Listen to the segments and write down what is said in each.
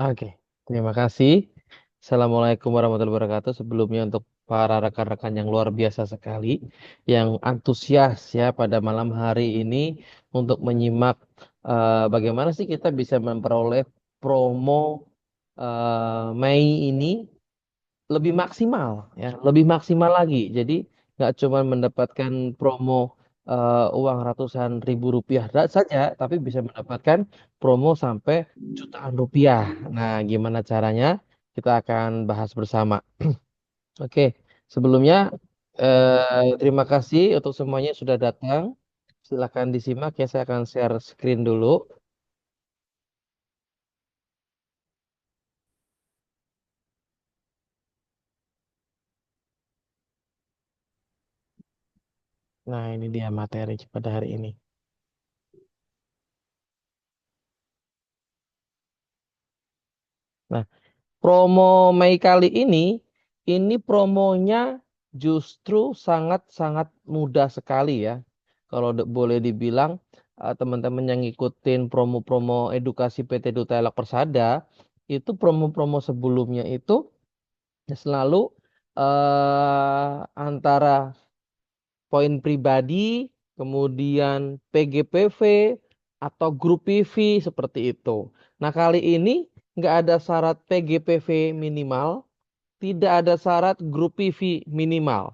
Oke, terima kasih. Assalamualaikum warahmatullahi wabarakatuh. Sebelumnya untuk para rekan-rekan yang luar biasa sekali, yang antusias ya pada malam hari ini untuk menyimak bagaimana sih kita bisa memperoleh promo Mei ini lebih maksimal ya, lebih maksimal lagi. Jadi nggak cuma mendapatkan promo uang ratusan ribu rupiah saja, tapi bisa mendapatkan promo sampai jutaan rupiah. Nah, gimana caranya? Kita akan bahas bersama. Oke, sebelumnya terima kasih untuk semuanya yang sudah datang. Silahkan disimak ya, saya akan share screen dulu. Nah, ini dia materi pada hari ini. Nah, promo Mei kali ini promonya justru sangat-sangat mudah sekali ya. Kalau boleh dibilang, teman-teman yang ngikutin promo-promo edukasi PT Duta Elok Persada, itu promo-promo sebelumnya itu selalu antara poin pribadi, kemudian PGPV, atau grup PV seperti itu. Nah, kali ini nggak ada syarat PGPV minimal, tidak ada syarat grup PV minimal.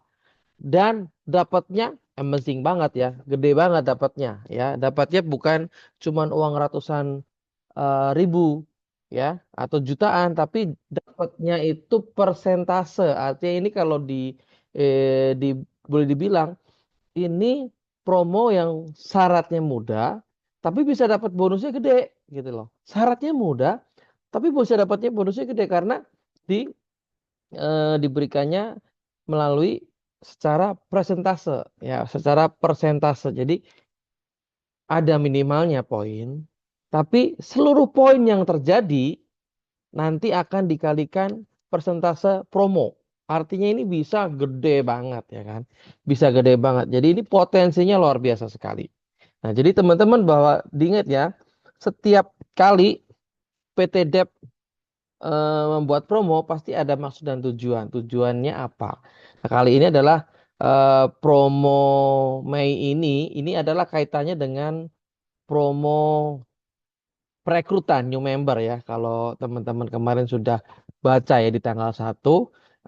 Dan dapatnya amazing banget ya, gede banget dapatnya ya. Dapatnya bukan cuman uang ratusan ribu ya atau jutaan, tapi dapatnya itu persentase. Artinya ini kalau di boleh dibilang ini promo yang syaratnya mudah, tapi bisa dapat bonusnya gede gitu loh. Syaratnya mudah, tapi bisa dapatnya bonusnya gede karena di diberikannya melalui secara presentase ya, secara persentase. Jadi ada minimalnya poin, tapi seluruh poin yang terjadi nanti akan dikalikan persentase promo. Artinya ini bisa gede banget ya kan. Bisa gede banget. Jadi ini potensinya luar biasa sekali. Nah, jadi teman-teman bahwa diingat ya, setiap kali PT Dep membuat promo pasti ada maksud dan tujuan. Tujuannya apa? Nah, kali ini adalah promo Mei ini adalah kaitannya dengan promo perekrutan new member ya. Kalau teman-teman kemarin sudah baca ya di tanggal 1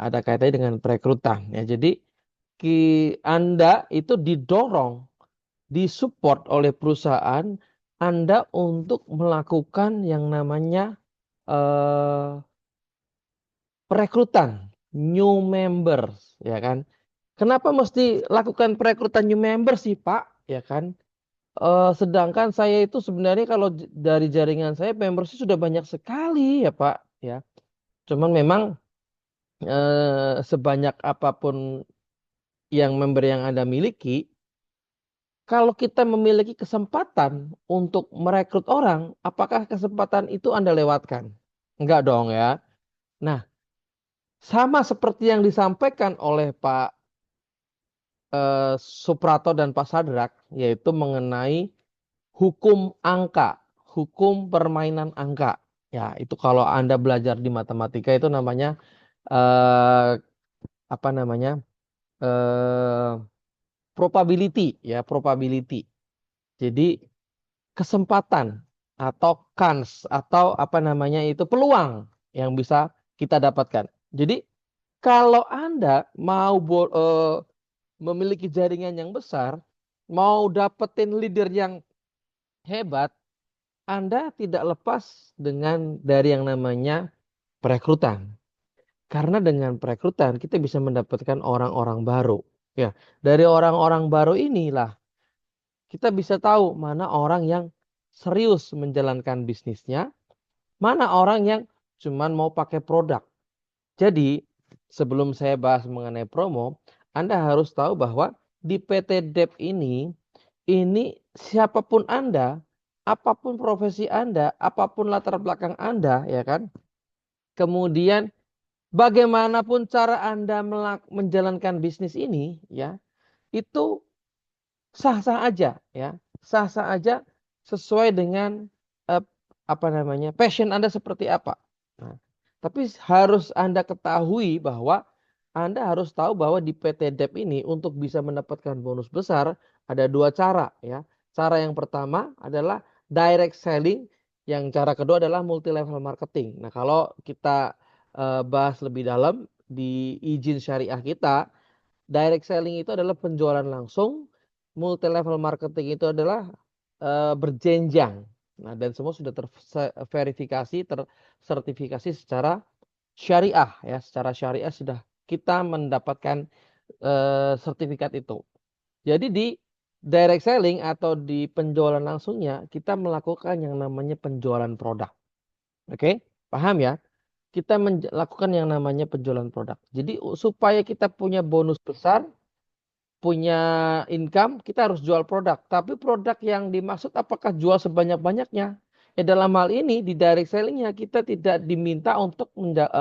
ada kaitannya dengan perekrutan ya. Jadi Anda itu didorong, disupport oleh perusahaan Anda untuk melakukan yang namanya eh, perekrutan new members ya kan. Kenapa mesti lakukan perekrutan new member sih Pak? Ya kan. Sedangkan saya itu sebenarnya kalau dari jaringan saya membership sudah banyak sekali ya Pak ya. Cuman memang sebanyak apapun yang member yang Anda miliki, kalau kita memiliki kesempatan untuk merekrut orang, apakah kesempatan itu Anda lewatkan? Enggak dong ya. Nah, sama seperti yang disampaikan oleh Pak Suprato dan Pak Sadrak, yaitu mengenai hukum angka, hukum permainan angka. Ya, itu kalau Anda belajar di matematika itu namanya eh, apa namanya? eh probability ya, probability. Jadi kesempatan atau kans atau apa namanya itu peluang yang bisa kita dapatkan. Jadi kalau Anda mau memiliki jaringan yang besar, mau dapetin leader yang hebat, Anda tidak lepas dengan dari yang namanya perekrutan. Karena dengan perekrutan kita bisa mendapatkan orang-orang baru. Ya, dari orang-orang baru inilah kita bisa tahu mana orang yang serius menjalankan bisnisnya, mana orang yang cuman mau pakai produk. Jadi, sebelum saya bahas mengenai promo, Anda harus tahu bahwa di PT Dep ini siapapun Anda, apapun profesi Anda, apapun latar belakang Anda, ya kan? Kemudian bagaimanapun cara Anda menjalankan bisnis ini, ya, itu sah-sah aja, ya, sah-sah aja sesuai dengan eh, apa namanya passion Anda seperti apa. Nah, tapi harus Anda ketahui bahwa Anda harus tahu bahwa di PT Dep ini untuk bisa mendapatkan bonus besar ada dua cara ya. Cara yang pertama adalah direct selling, yang cara kedua adalah multi level marketing. Nah, kalau kita bahas lebih dalam di izin syariah kita, direct selling itu adalah penjualan langsung, multi level marketing itu adalah berjenjang. Nah, dan semua sudah terverifikasi, tersertifikasi secara syariah ya, secara syariah sudah kita mendapatkan sertifikat itu. Jadi di direct selling atau di penjualan langsungnya kita melakukan yang namanya penjualan produk. Oke, paham ya? Kita melakukan yang namanya penjualan produk. Jadi supaya kita punya bonus besar, punya income, kita harus jual produk. Tapi produk yang dimaksud apakah jual sebanyak-banyaknya? Ya dalam hal ini di direct sellingnya kita tidak diminta untuk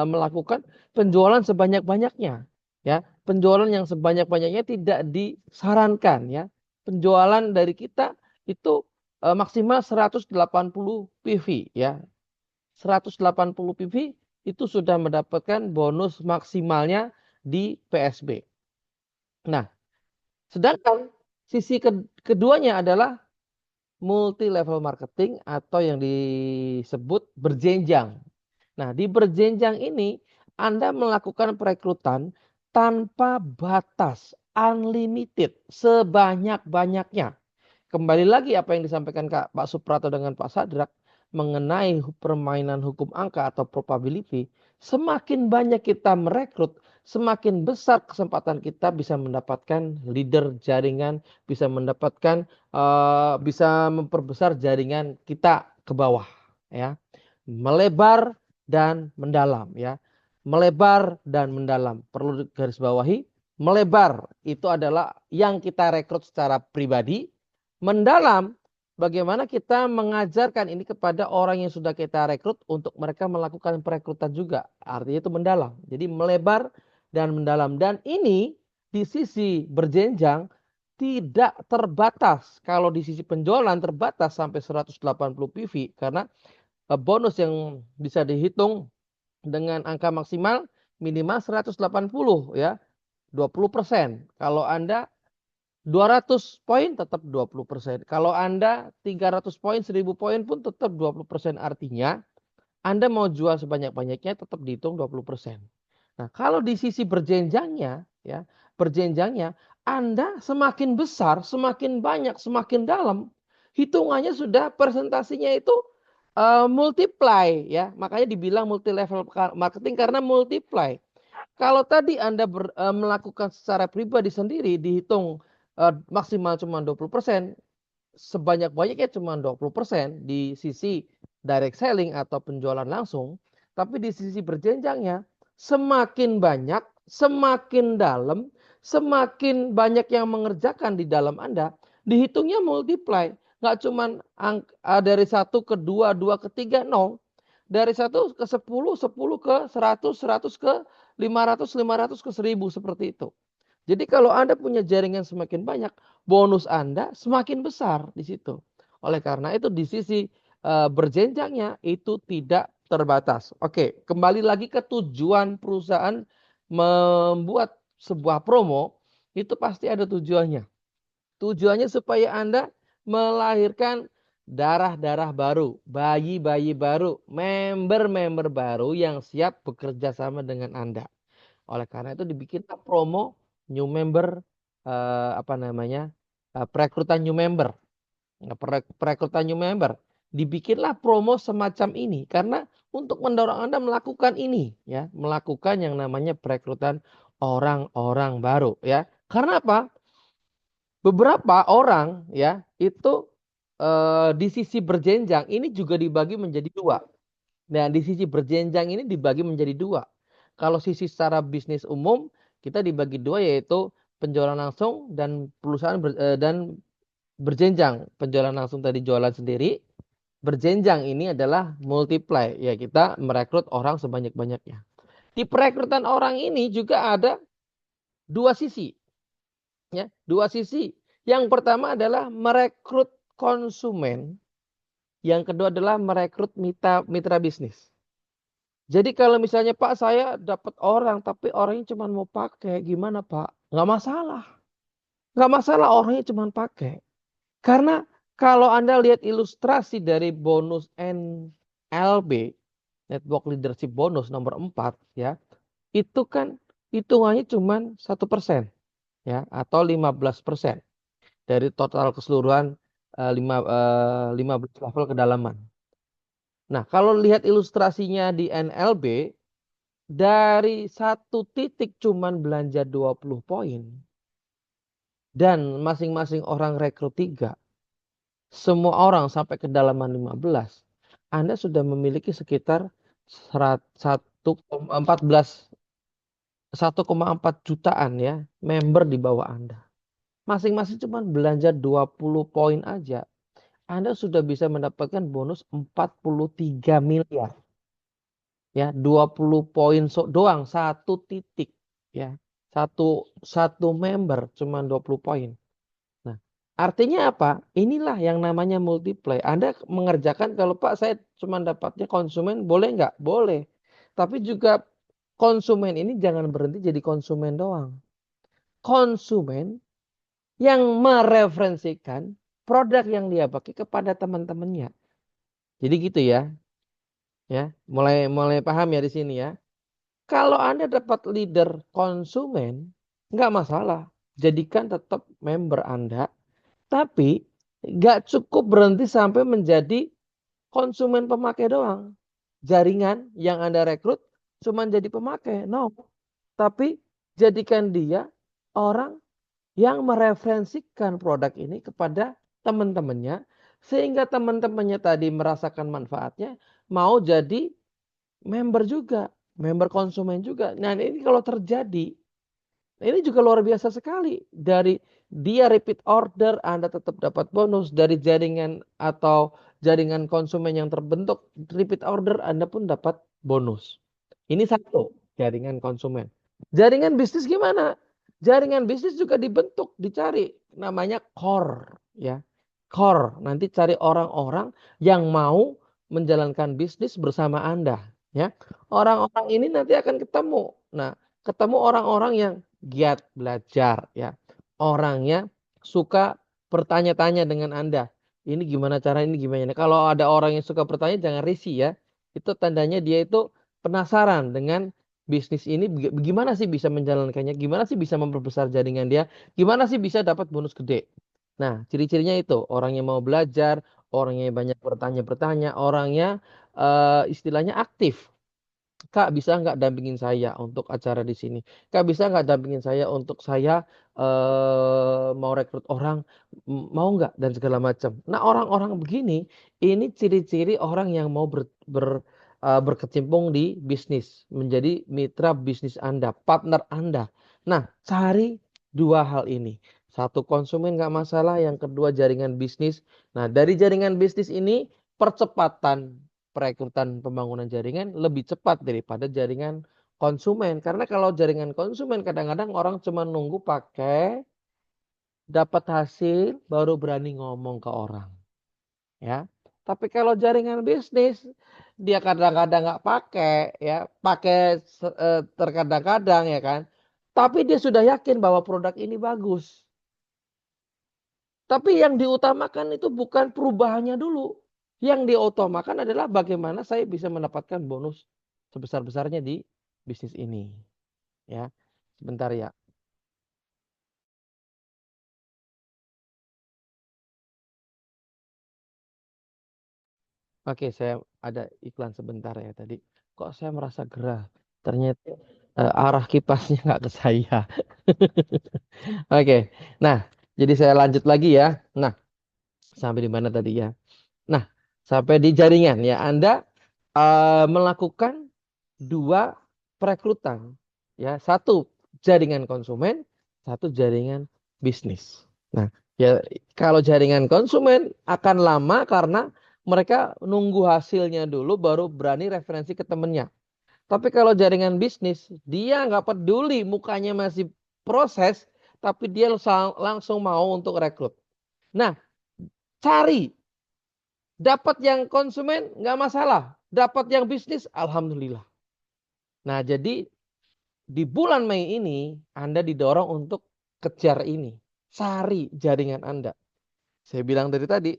melakukan penjualan sebanyak-banyaknya. Ya, penjualan yang sebanyak-banyaknya tidak disarankan ya. Penjualan dari kita itu maksimal 180 PV ya. 180 PV itu sudah mendapatkan bonus maksimalnya di PSB. Nah, sedangkan sisi keduanya adalah multi level marketing atau yang disebut berjenjang. Nah, di berjenjang ini Anda melakukan perekrutan tanpa batas, unlimited, sebanyak-banyaknya. Kembali lagi apa yang disampaikan Pak Suprato dengan Pak Sadrak mengenai permainan hukum angka atau probability. Semakin banyak kita merekrut, semakin besar kesempatan kita bisa mendapatkan leader jaringan, bisa mendapatkan bisa memperbesar jaringan kita ke bawah ya. Melebar dan mendalam ya. Melebar dan mendalam. Perlu garis bawahi, melebar itu adalah yang kita rekrut secara pribadi. Mendalam, bagaimana kita mengajarkan ini kepada orang yang sudah kita rekrut untuk mereka melakukan perekrutan juga. Artinya itu mendalam. Jadi melebar dan mendalam. Dan ini di sisi berjenjang tidak terbatas. Kalau di sisi penjualan terbatas sampai 180 PV karena bonus yang bisa dihitung dengan angka maksimal minimal 180 ya, 20%. Kalau Anda 200 poin tetap 20%. Kalau Anda 300 poin, 1000 poin pun tetap 20%. Artinya Anda mau jual sebanyak-banyaknya tetap dihitung 20%. Nah, kalau di sisi berjenjangnya ya, berjenjangnya Anda semakin besar, semakin banyak, semakin dalam, hitungannya sudah presentasinya itu multiply ya. Makanya dibilang multi level marketing karena multiply. Kalau tadi Anda melakukan secara pribadi sendiri dihitung maksimal cuma 20%, sebanyak-banyaknya cuma 20% di sisi direct selling atau penjualan langsung, tapi di sisi berjenjangnya semakin banyak, semakin dalam, semakin banyak yang mengerjakan di dalam Anda, dihitungnya multiply. Nggak cuma dari 1 ke 2, 2 ke 3, no. Dari 1 ke 10, 10 ke 100, 100 ke 500, 500 ke 1000 seperti itu. Jadi kalau Anda punya jaringan semakin banyak, bonus Anda semakin besar di situ. Oleh karena itu di sisi berjenjangnya itu tidak terbatas. Oke, kembali lagi ke tujuan perusahaan membuat sebuah promo, itu pasti ada tujuannya. Tujuannya supaya Anda melahirkan darah-darah baru, bayi-bayi baru, member-member baru yang siap bekerja sama dengan Anda. Oleh karena itu dibikinlah promo new member, apa namanya, perekrutan new member. Nah, perekrutan new member. Dibikinlah promo semacam ini karena untuk mendorong Anda melakukan ini ya, melakukan yang namanya perekrutan orang-orang baru ya. Karena apa? Beberapa orang ya itu di sisi berjenjang ini juga dibagi menjadi dua. Nah, di sisi berjenjang ini dibagi menjadi dua. Kalau sisi secara bisnis umum kita dibagi dua yaitu penjualan langsung dan perusahaan dan berjenjang. Penjualan langsung tadi jualan sendiri, berjenjang ini adalah multiply. Ya, kita merekrut orang sebanyak-banyaknya. Di perekrutan orang ini juga ada dua sisi. Ya, dua sisi. Yang pertama adalah merekrut konsumen, yang kedua adalah merekrut mitra bisnis. Jadi kalau misalnya Pak saya dapat orang tapi orangnya cuma mau pakai, gimana Pak? Nggak masalah. Nggak masalah orangnya cuma pakai. Karena kalau Anda lihat ilustrasi dari bonus NLB, Network Leadership Bonus nomor 4 ya, itu kan hitungannya cuma 1% ya atau 15% dari total keseluruhan 15 level kedalaman. Nah, kalau lihat ilustrasinya di NLB dari satu titik cuman belanja 20 poin dan masing-masing orang rekrut 3, semua orang sampai kedalaman 15, Anda sudah memiliki sekitar 1,4 jutaan ya member di bawah Anda. Masing-masing cuma belanja 20 poin aja. Anda sudah bisa mendapatkan bonus 43 miliar. Ya, 20 poin doang satu titik ya. Satu member cuma 20 poin. Nah, artinya apa? Inilah yang namanya multiply. Anda mengerjakan kalau Pak saya cuma dapatnya konsumen boleh nggak? Boleh. Tapi juga konsumen ini jangan berhenti jadi konsumen doang. Konsumen yang mereferensikan produk yang dia pakai kepada teman-temannya. Jadi gitu ya. Ya, mulai mulai paham ya di sini ya. Kalau Anda dapat leader konsumen, nggak masalah. Jadikan tetap member Anda. Tapi nggak cukup berhenti sampai menjadi konsumen pemakai doang. Jaringan yang Anda rekrut cuma jadi pemakai. No. Tapi jadikan dia orang yang mereferensikan produk ini kepada teman-temannya. Sehingga teman-temannya tadi merasakan manfaatnya. Mau jadi member juga. Member konsumen juga. Nah ini kalau terjadi. Ini juga luar biasa sekali. Dari dia repeat order, Anda tetap dapat bonus. Dari jaringan atau jaringan konsumen yang terbentuk, repeat order, Anda pun dapat bonus. Ini satu, jaringan konsumen. Jaringan bisnis gimana? Jaringan bisnis juga dibentuk, dicari. Namanya core. Ya, core. Nanti cari orang-orang yang mau menjalankan bisnis bersama Anda. Ya, orang-orang ini nanti akan ketemu. Nah, ketemu orang-orang yang giat belajar ya. Orangnya suka bertanya-tanya dengan Anda. Ini gimana cara ini gimana. Nah, kalau ada orang yang suka bertanya jangan risih ya. Itu tandanya dia itu penasaran dengan bisnis ini gimana sih bisa menjalankannya, gimana sih bisa memperbesar jaringan dia, gimana sih bisa dapat bonus gede. Nah, ciri-cirinya itu orang yang mau belajar, orangnya banyak bertanya-bertanya, orangnya istilahnya aktif. Kak, bisa nggak dampingin saya untuk acara di sini? Kak, bisa nggak dampingin saya untuk saya mau rekrut orang, mau nggak dan segala macam. Nah, orang-orang begini, ini ciri-ciri orang yang mau berkecimpung di bisnis, menjadi mitra bisnis Anda, partner Anda. Nah, cari dua hal ini. Satu konsumen nggak masalah, yang kedua jaringan bisnis. Nah, dari jaringan bisnis ini percepatan perekrutan pembangunan jaringan lebih cepat daripada jaringan konsumen. Karena kalau jaringan konsumen kadang-kadang orang cuma nunggu pakai, dapat hasil, baru berani ngomong ke orang. Ya. Tapi kalau jaringan bisnis, dia kadang-kadang nggak pakai, ya, pakai terkadang-kadang ya kan. Tapi dia sudah yakin bahwa produk ini bagus. Tapi yang diutamakan itu bukan perubahannya dulu. Yang diutamakan adalah bagaimana saya bisa mendapatkan bonus sebesar-besarnya di bisnis ini. Ya, sebentar ya. Oke, saya ada iklan sebentar ya tadi. Kok saya merasa gerah? Ternyata arah kipasnya nggak ke saya. Oke, nah jadi saya lanjut lagi ya. Nah, sampai di mana tadi ya? Nah, sampai di jaringan ya. Anda melakukan dua perekrutan. Ya, satu jaringan konsumen, satu jaringan bisnis. Nah, ya kalau jaringan konsumen akan lama karena mereka nunggu hasilnya dulu baru berani referensi ke temennya. Tapi kalau jaringan bisnis, dia nggak peduli mukanya masih proses, tapi dia langsung mau untuk rekrut. Nah, cari. Dapat yang konsumen nggak masalah. Dapat yang bisnis, alhamdulillah. Nah, jadi di bulan Mei ini Anda didorong untuk kejar ini. Cari jaringan Anda. Saya bilang dari tadi,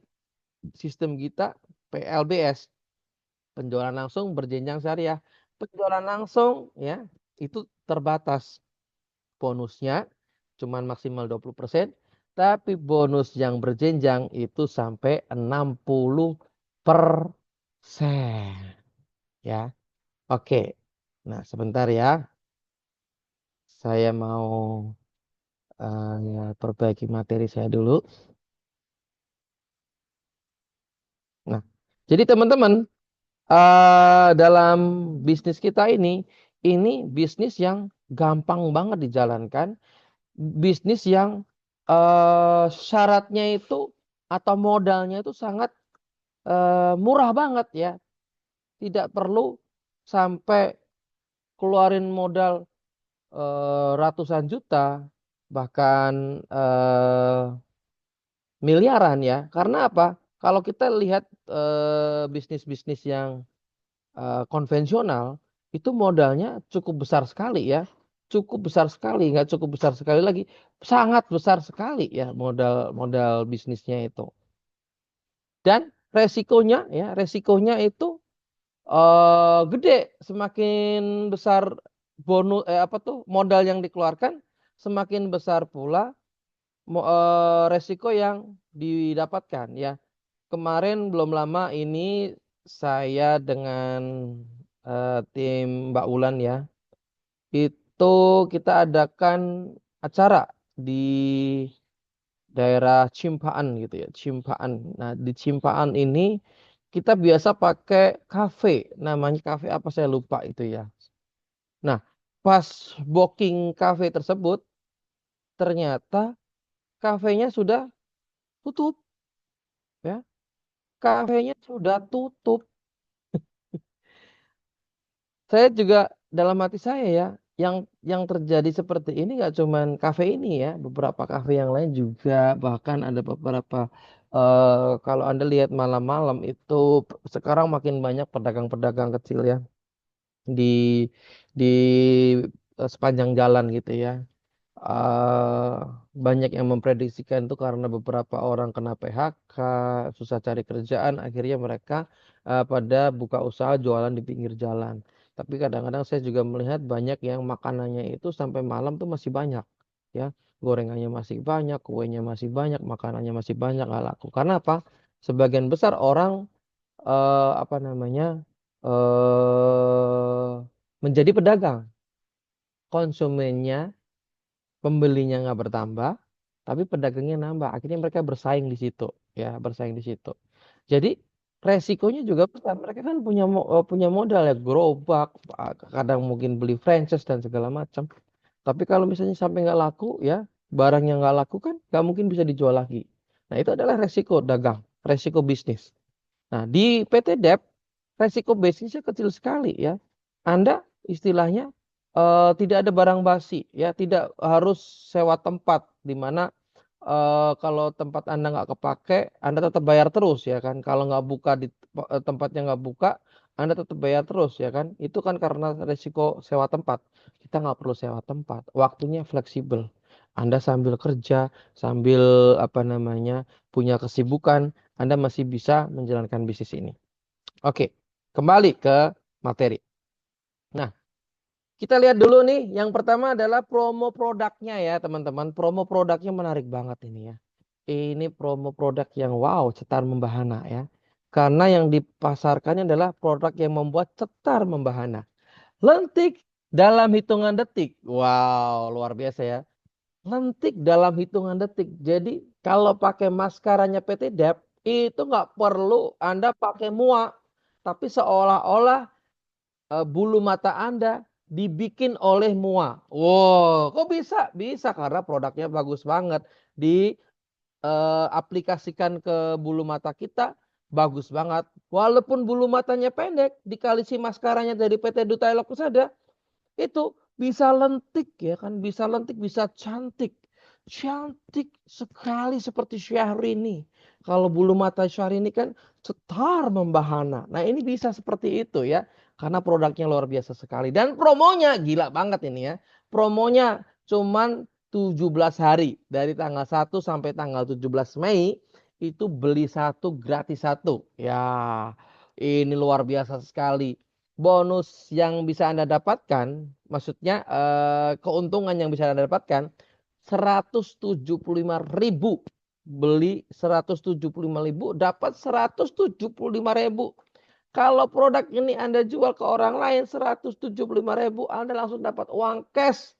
sistem kita PLBS, penjualan langsung berjenjang syariah. Penjualan langsung ya itu terbatas. Bonusnya cuman maksimal 20%, tapi bonus yang berjenjang itu sampai 60%. Ya. Oke. Nah, sebentar ya. Saya mau perbaiki materi saya dulu. Nah, jadi teman-teman, dalam bisnis kita ini bisnis yang gampang banget dijalankan, bisnis yang syaratnya itu atau modalnya itu sangat murah banget ya. Tidak perlu sampai keluarin modal ratusan juta, bahkan miliaran ya. Karena apa? Kalau kita lihat bisnis-bisnis yang konvensional, itu modalnya cukup besar sekali ya. Cukup besar sekali, nggak cukup besar sekali lagi, sangat besar sekali ya modal modal bisnisnya itu. Dan resikonya itu gede. Semakin besar modal yang dikeluarkan, semakin besar pula resiko yang didapatkan ya. Kemarin belum lama ini saya dengan tim Mbak Ulan ya, itu kita adakan acara di daerah Cimpaan gitu ya, Cimpaan. Nah, di Cimpaan ini kita biasa pakai kafe, namanya kafe apa saya lupa itu ya. Nah, pas booking kafe tersebut, ternyata kafenya sudah tutup ya. Kafenya sudah tutup. Saya juga dalam hati saya ya, yang terjadi seperti ini nggak cuman kafe ini ya, beberapa kafe yang lain juga, bahkan ada beberapa kalau Anda lihat malam-malam itu sekarang makin banyak pedagang-pedagang kecil ya di di sepanjang jalan gitu ya. eh Banyak yang memprediksikan itu karena beberapa orang kena PHK, susah cari kerjaan, akhirnya mereka pada buka usaha jualan di pinggir jalan. Tapi kadang-kadang saya juga melihat banyak yang makanannya itu sampai malam tuh masih banyak, ya. Gorengannya masih banyak, kuenya masih banyak, makanannya masih banyak nggak laku. Karena apa? Sebagian besar orang apa namanya menjadi pedagang, konsumennya pembelinya nggak bertambah, tapi pedagangnya nambah. Akhirnya mereka bersaing di situ, ya, bersaing di situ. Jadi resikonya juga besar. Mereka kan punya modal ya, gerobak, kadang mungkin beli franchise dan segala macam. Tapi kalau misalnya sampai nggak laku, ya, barang yang nggak laku kan nggak mungkin bisa dijual lagi. Nah, itu adalah resiko dagang, resiko bisnis. Nah, di PT Debt resiko bisnisnya kecil sekali ya. Anda istilahnya tidak ada barang basi ya, tidak harus sewa tempat di mana kalau tempat Anda nggak kepake, Anda tetap bayar terus ya kan. Kalau nggak buka tempatnya nggak buka, Anda tetap bayar terus ya kan. Itu kan karena resiko sewa tempat. Kita nggak perlu sewa tempat, waktunya fleksibel. Anda sambil kerja, sambil apa namanya punya kesibukan, Anda masih bisa menjalankan bisnis ini. Oke, kembali ke materi. Nah, kita lihat dulu nih. Yang pertama adalah promo produknya ya, teman-teman. Promo produknya menarik banget ini ya. Ini promo produk yang wow, cetar membahana ya. Karena yang dipasarkannya adalah produk yang membuat cetar membahana. Lentik dalam hitungan detik. Wow, luar biasa ya. Lentik dalam hitungan detik. Jadi kalau pakai maskaranya PT Debt itu nggak perlu Anda pakai muak, tapi seolah-olah bulu mata Anda dibikin oleh mua. Wow, kok bisa? Bisa karena produknya bagus banget. Aplikasikan ke bulu mata kita, bagus banget. Walaupun bulu matanya pendek, dikali si maskaranya dari PT Duta Elok Pusada, itu bisa lentik ya kan, bisa lentik, bisa cantik. Cantik sekali seperti Syahrini. Kalau bulu mata Syahrini kan cetar membahana. Nah, ini bisa seperti itu ya. Karena produknya luar biasa sekali. Dan promonya gila banget ini ya. Promonya cuman 17 hari. Dari tanggal 1 sampai tanggal 17 Mei. Itu beli satu gratis satu. Ya, ini luar biasa sekali. Bonus yang bisa Anda dapatkan, maksudnya keuntungan yang bisa Anda dapatkan, 175.000. Beli 175.000 dapat 175.000. Kalau produk ini Anda jual ke orang lain 175.000, Anda langsung dapat uang cash.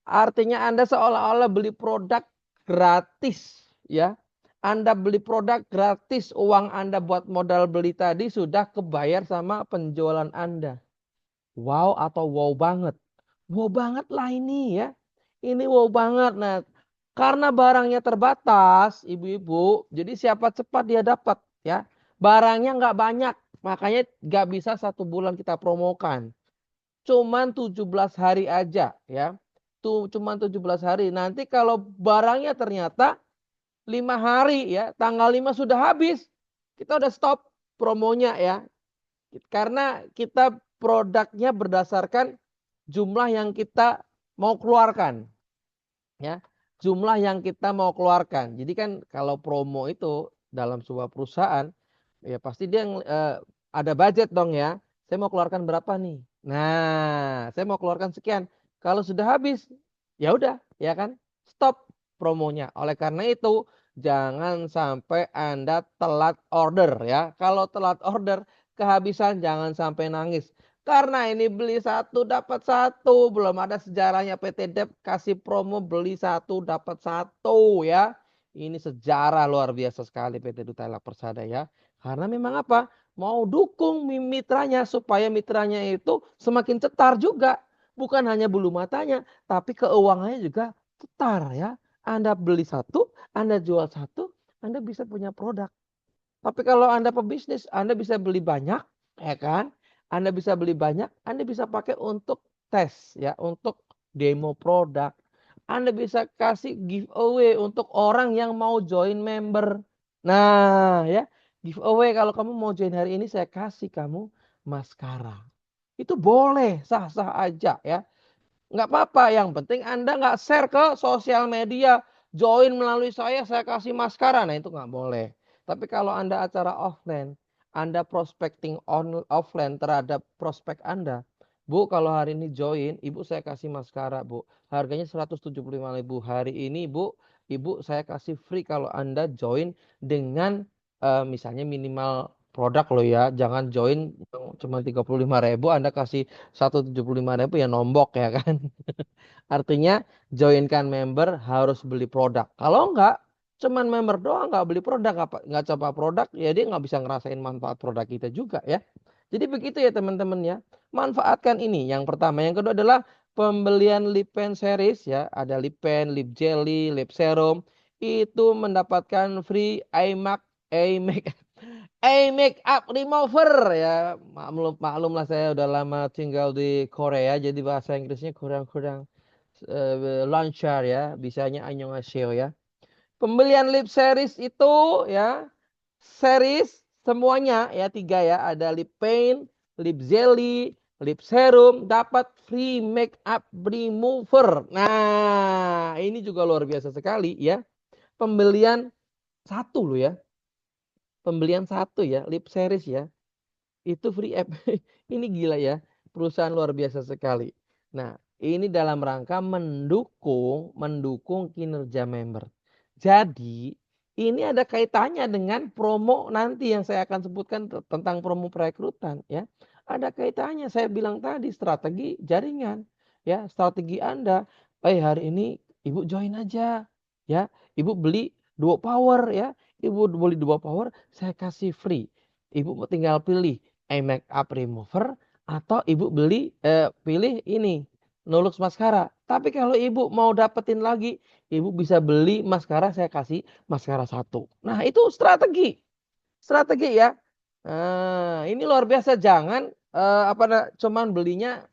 Artinya Anda seolah-olah beli produk gratis, ya. Anda beli produk gratis, uang Anda buat modal beli tadi sudah kebayar sama penjualan Anda. Wow atau wow banget? Wow banget lah ini ya. Ini wow banget. Nah, karena barangnya terbatas, ibu-ibu, jadi siapa cepat dia dapat ya. Barangnya nggak banyak, makanya nggak bisa 1 bulan kita promokan. Cuman 17 hari aja ya. Tuh cuman 17 hari. Nanti kalau barangnya ternyata 5 hari ya, tanggal 5 sudah habis. Kita udah stop promonya ya. Karena kita produknya berdasarkan jumlah yang kita mau keluarkan ya. Jumlah yang kita mau keluarkan. Jadi kan kalau promo itu dalam sebuah perusahaan ya pasti dia ada budget dong ya. Saya mau keluarkan berapa nih? Nah, saya mau keluarkan sekian. Kalau sudah habis, ya udah, ya kan? Stop promonya. Oleh karena itu, jangan sampai Anda telat order ya. Kalau telat order, kehabisan jangan sampai nangis. Karena ini beli satu dapat satu. Belum ada sejarahnya PT Dep kasih promo beli satu dapat satu ya. Ini sejarah luar biasa sekali PT Duta Elak Persada ya. Karena memang apa? Mau dukung mitranya supaya mitranya itu semakin cetar juga. Bukan hanya bulu matanya, tapi keuangannya juga cetar ya. Anda beli satu, Anda jual satu, Anda bisa punya produk. Tapi kalau Anda pebisnis, Anda bisa beli banyak, ya kan? Anda bisa beli banyak, Anda bisa pakai untuk tes ya, untuk demo produk. Anda bisa kasih giveaway untuk orang yang mau join member. Nah, ya, giveaway kalau kamu mau join hari ini saya kasih kamu maskara. Itu boleh, sah-sah aja ya. Nggak apa-apa, yang penting Anda nggak share ke sosial media. Join melalui saya kasih maskara. Nah itu nggak boleh. Tapi kalau Anda acara offline, Anda prospecting offline terhadap prospek Anda. Bu, kalau hari ini join, Ibu saya kasih maskara, Bu. Harganya 175.000. Hari ini, Bu, Ibu saya kasih free kalau Anda join dengan misalnya minimal produk loh ya. Jangan join cuma 35.000, Anda kasih 175.000 ya nombok ya kan. Artinya joinkan member harus beli produk. Kalau enggak, cuman member doang nggak beli produk, nggak coba produk, ya dia nggak bisa ngerasain manfaat produk kita juga ya. Jadi begitu ya teman-teman ya. Manfaatkan ini. Yang pertama, yang kedua adalah pembelian lip pen series ya. Ada lip pen, lip jelly, lip serum. Itu mendapatkan free eye make up remover ya. Maklum lah saya udah lama tinggal di Korea jadi bahasa Inggrisnya kurang-kurang lancar ya. Bisanya annyeonghaseyo ya. Pembelian lip series itu ya, series semuanya ya 3 ya. Ada lip paint, lip jelly, lip serum dapat free make up remover. Nah, ini juga luar biasa sekali ya. Pembelian satu loh ya. Pembelian satu ya, lip series ya. Itu free app. Ini gila ya. Perusahaan luar biasa sekali. Nah, ini dalam rangka mendukung kinerja member. Jadi, ini ada kaitannya dengan promo nanti yang saya akan sebutkan tentang promo perekrutan ya. Ada kaitannya, saya bilang tadi strategi jaringan ya, strategi Anda. Hari ini Ibu join aja ya. Ibu beli 2 power ya. Ibu beli 2 power, saya kasih free. Ibu tinggal pilih eye makeup remover atau Ibu pilih ini Nulux maskara. Tapi kalau Ibu mau dapetin lagi, Ibu bisa beli maskara, saya kasih maskara satu. Nah, itu strategi. Strategi ya. Nah, ini luar biasa. Jangan cuman belinya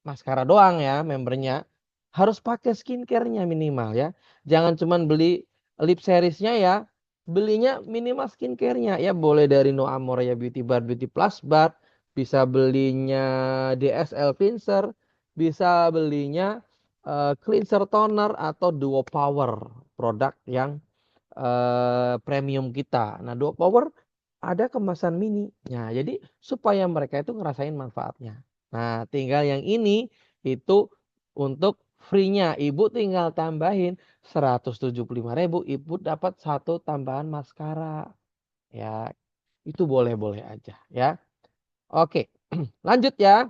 maskara doang ya membernya. Harus pakai skincare-nya minimal ya. Jangan cuman beli lip series-nya ya. Belinya minimal skincare-nya ya, boleh dari No Amoreya Beauty Bar, Beauty Plus Bar, bisa belinya DSL cleanser, bisa belinya cleanser toner atau duo power produk yang premium kita. Nah, duo power ada kemasan mini. Nah, jadi supaya mereka itu ngerasain manfaatnya. Nah, tinggal yang ini itu untuk free-nya. Ibu tinggal tambahin 175.000, ibu dapat satu tambahan maskara. Ya, itu boleh-boleh aja ya. Oke, lanjut ya.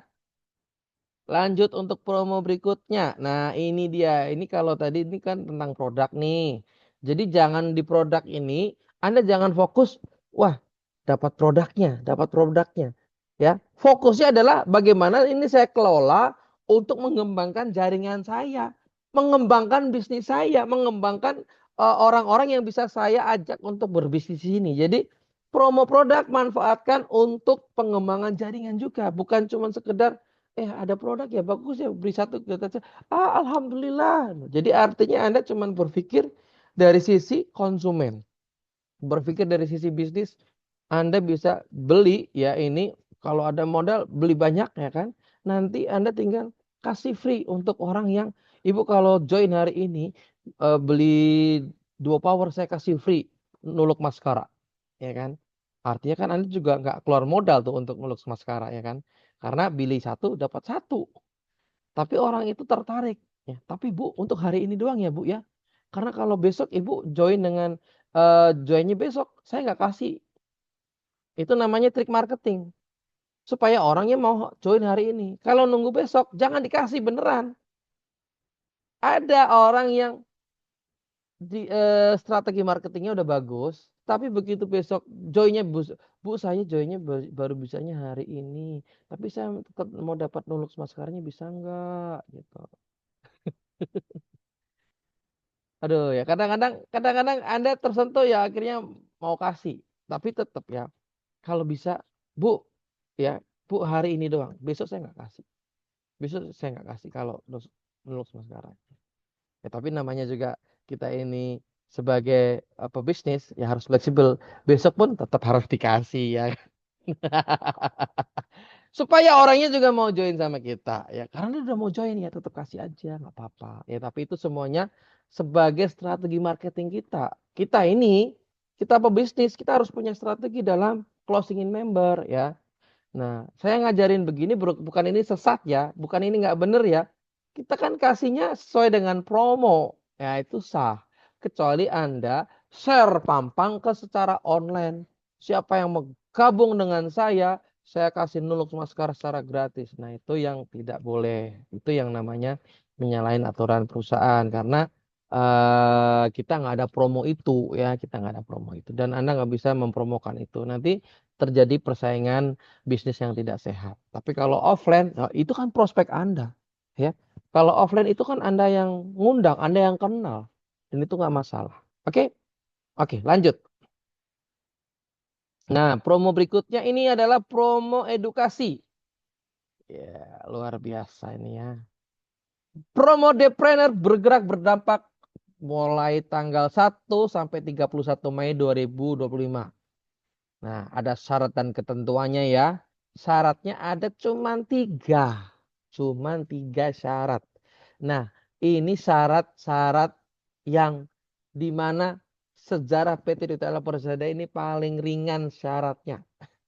Lanjut untuk promo berikutnya. Nah, ini dia. Ini kalau tadi ini kan tentang produk nih. Jadi jangan di produk ini Anda jangan fokus, wah, dapat produknya, dapat produknya. Ya, fokusnya adalah bagaimana ini saya kelola untuk mengembangkan jaringan saya, mengembangkan bisnis saya, mengembangkan orang-orang yang bisa saya ajak untuk berbisnis di sini. Jadi promo produk manfaatkan untuk pengembangan jaringan juga, bukan cuma sekedar ada produk ya bagus ya beli satu gratis. Alhamdulillah. Jadi artinya Anda cuma berpikir dari sisi konsumen. Berpikir dari sisi bisnis, Anda bisa beli ya ini kalau ada modal beli banyak ya kan. Nanti Anda tinggal kasih free untuk orang yang Ibu kalau join hari ini beli 2 power saya kasih free nuluk maskara ya kan. Artinya kan Anda juga nggak keluar modal tuh untuk nuluk maskara ya kan. Karena beli satu dapat satu. Tapi orang itu tertarik. Ya, tapi Bu, untuk hari ini doang ya Bu ya. Karena kalau besok Ibu join dengan joinnya besok, saya nggak kasih. Itu namanya trik marketing. Supaya orangnya mau join hari ini. Kalau nunggu besok, jangan dikasih beneran. Ada orang yang strategi marketingnya udah bagus, tapi begitu besok joinnya Bu saya joinnya baru bisanya hari ini, tapi saya tetap mau dapat nuluk maskaranya bisa nggak gitu. Aduh ya kadang-kadang Anda tersentuh ya akhirnya mau kasih. Tapi tetap ya kalau bisa Bu ya Bu hari ini doang. Besok saya nggak kasih. Besok saya nggak kasih kalau nuluk sekarang. Ya tapi namanya juga kita ini sebagai pebisnis ya harus fleksibel. Besok pun tetap harus dikasih ya. Supaya orangnya juga mau join sama kita ya karena dia udah mau join ya tetap kasih aja nggak apa-apa ya tapi itu semuanya sebagai strategi marketing kita ini kita pebisnis kita harus punya strategi dalam closingin member ya. Nah, saya ngajarin begini bukan ini sesat ya, bukan ini nggak bener ya. Kita kan kasihnya sesuai dengan promo, ya itu sah. Kecuali Anda share pampang ke secara online. Siapa yang mau gabung dengan saya kasih nuluk masker secara gratis. Nah, itu yang tidak boleh. Itu yang namanya menyalahin aturan perusahaan karena kita nggak ada promo itu ya, kita nggak ada promo itu dan Anda nggak bisa mempromokan itu. Nanti terjadi persaingan bisnis yang tidak sehat. Tapi kalau offline, itu kan prospek Anda. Ya, kalau offline itu kan Anda yang ngundang, Anda yang kenal. Dan itu nggak masalah. Oke? Oke, lanjut. Nah, promo berikutnya ini adalah promo edukasi. Ya, luar biasa ini ya. Promo Depreneur bergerak berdampak mulai tanggal 1 sampai 31 Mei 2025. Nah, ada syarat dan ketentuannya ya. Syaratnya ada cuman tiga syarat. Nah, ini syarat-syarat yang dimana sejarah PT Retail Persada ini paling ringan syaratnya.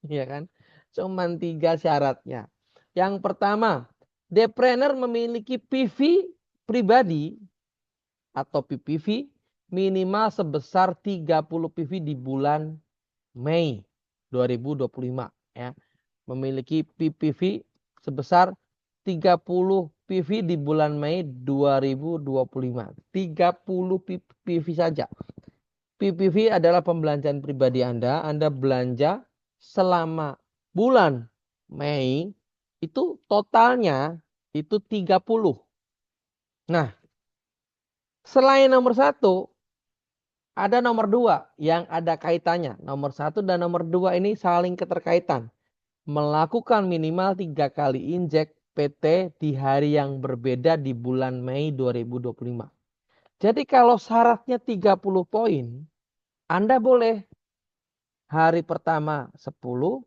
Ya kan? Cuman tiga syaratnya. Yang pertama, Depreneur memiliki PV pribadi atau PPV minimal sebesar 30 PV di bulan Mei 2025 ya. Memiliki PPV sebesar 30 PV di bulan Mei 2025. 30 PV saja. PPV adalah pembelanjaan pribadi Anda. Anda belanja selama bulan Mei itu totalnya itu 30. Nah, selain nomor satu, ada nomor dua yang ada kaitannya. Nomor satu dan nomor dua ini saling keterkaitan. Melakukan minimal 3 kali injek PT di hari yang berbeda di bulan Mei 2025. Jadi kalau syaratnya 30 poin, Anda boleh hari pertama 10,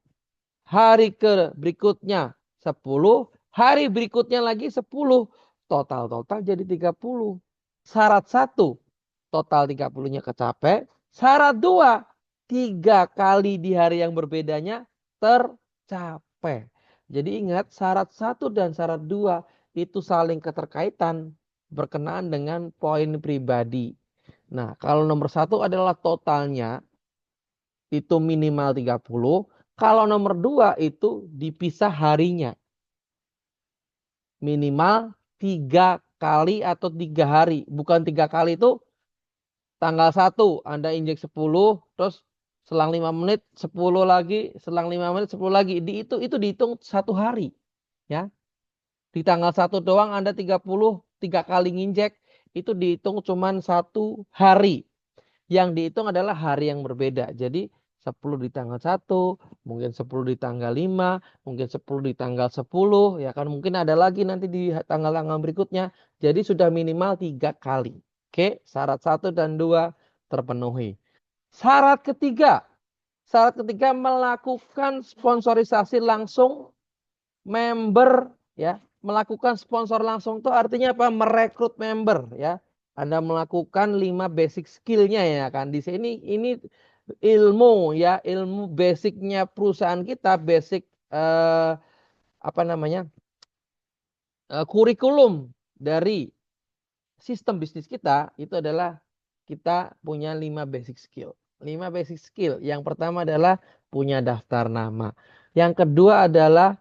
hari ke berikutnya 10, hari berikutnya lagi 10. Total-total jadi 30. Syarat satu, total 30-nya kecapai. Syarat dua, 3 kali di hari yang berbedanya tercapai. Jadi ingat syarat satu dan syarat dua itu saling keterkaitan berkenaan dengan poin pribadi. Nah, kalau nomor satu adalah totalnya itu minimal 30. Kalau nomor dua itu dipisah harinya. Minimal 3 kali atau 3 hari. Bukan 3 kali itu tanggal 1 Anda injek 10, terus selang 5 menit 10 lagi, selang 5 menit 10 lagi. Itu dihitung 1 hari. Ya. Di tanggal 1 doang Anda 3 kali nginjek, itu dihitung cuman 1 hari. Yang dihitung adalah hari yang berbeda. Jadi 10 di tanggal 1, mungkin 10 di tanggal 5, mungkin 10 di tanggal 10, ya kan mungkin ada lagi nanti di tanggal-tanggal berikutnya. Jadi sudah minimal 3 kali. Oke, syarat 1 dan 2 terpenuhi. Syarat ketiga melakukan sponsorisasi langsung member, ya. Melakukan sponsor langsung itu artinya apa? Merekrut member, ya. Anda melakukan 5 basic skillnya, ya kan. Di sini ini ilmu, ya, ilmu basicnya perusahaan kita, basic apa namanya? Kurikulum dari sistem bisnis kita itu adalah kita punya 5 basic skill. 5 basic skill. Yang pertama adalah punya daftar nama. Yang kedua adalah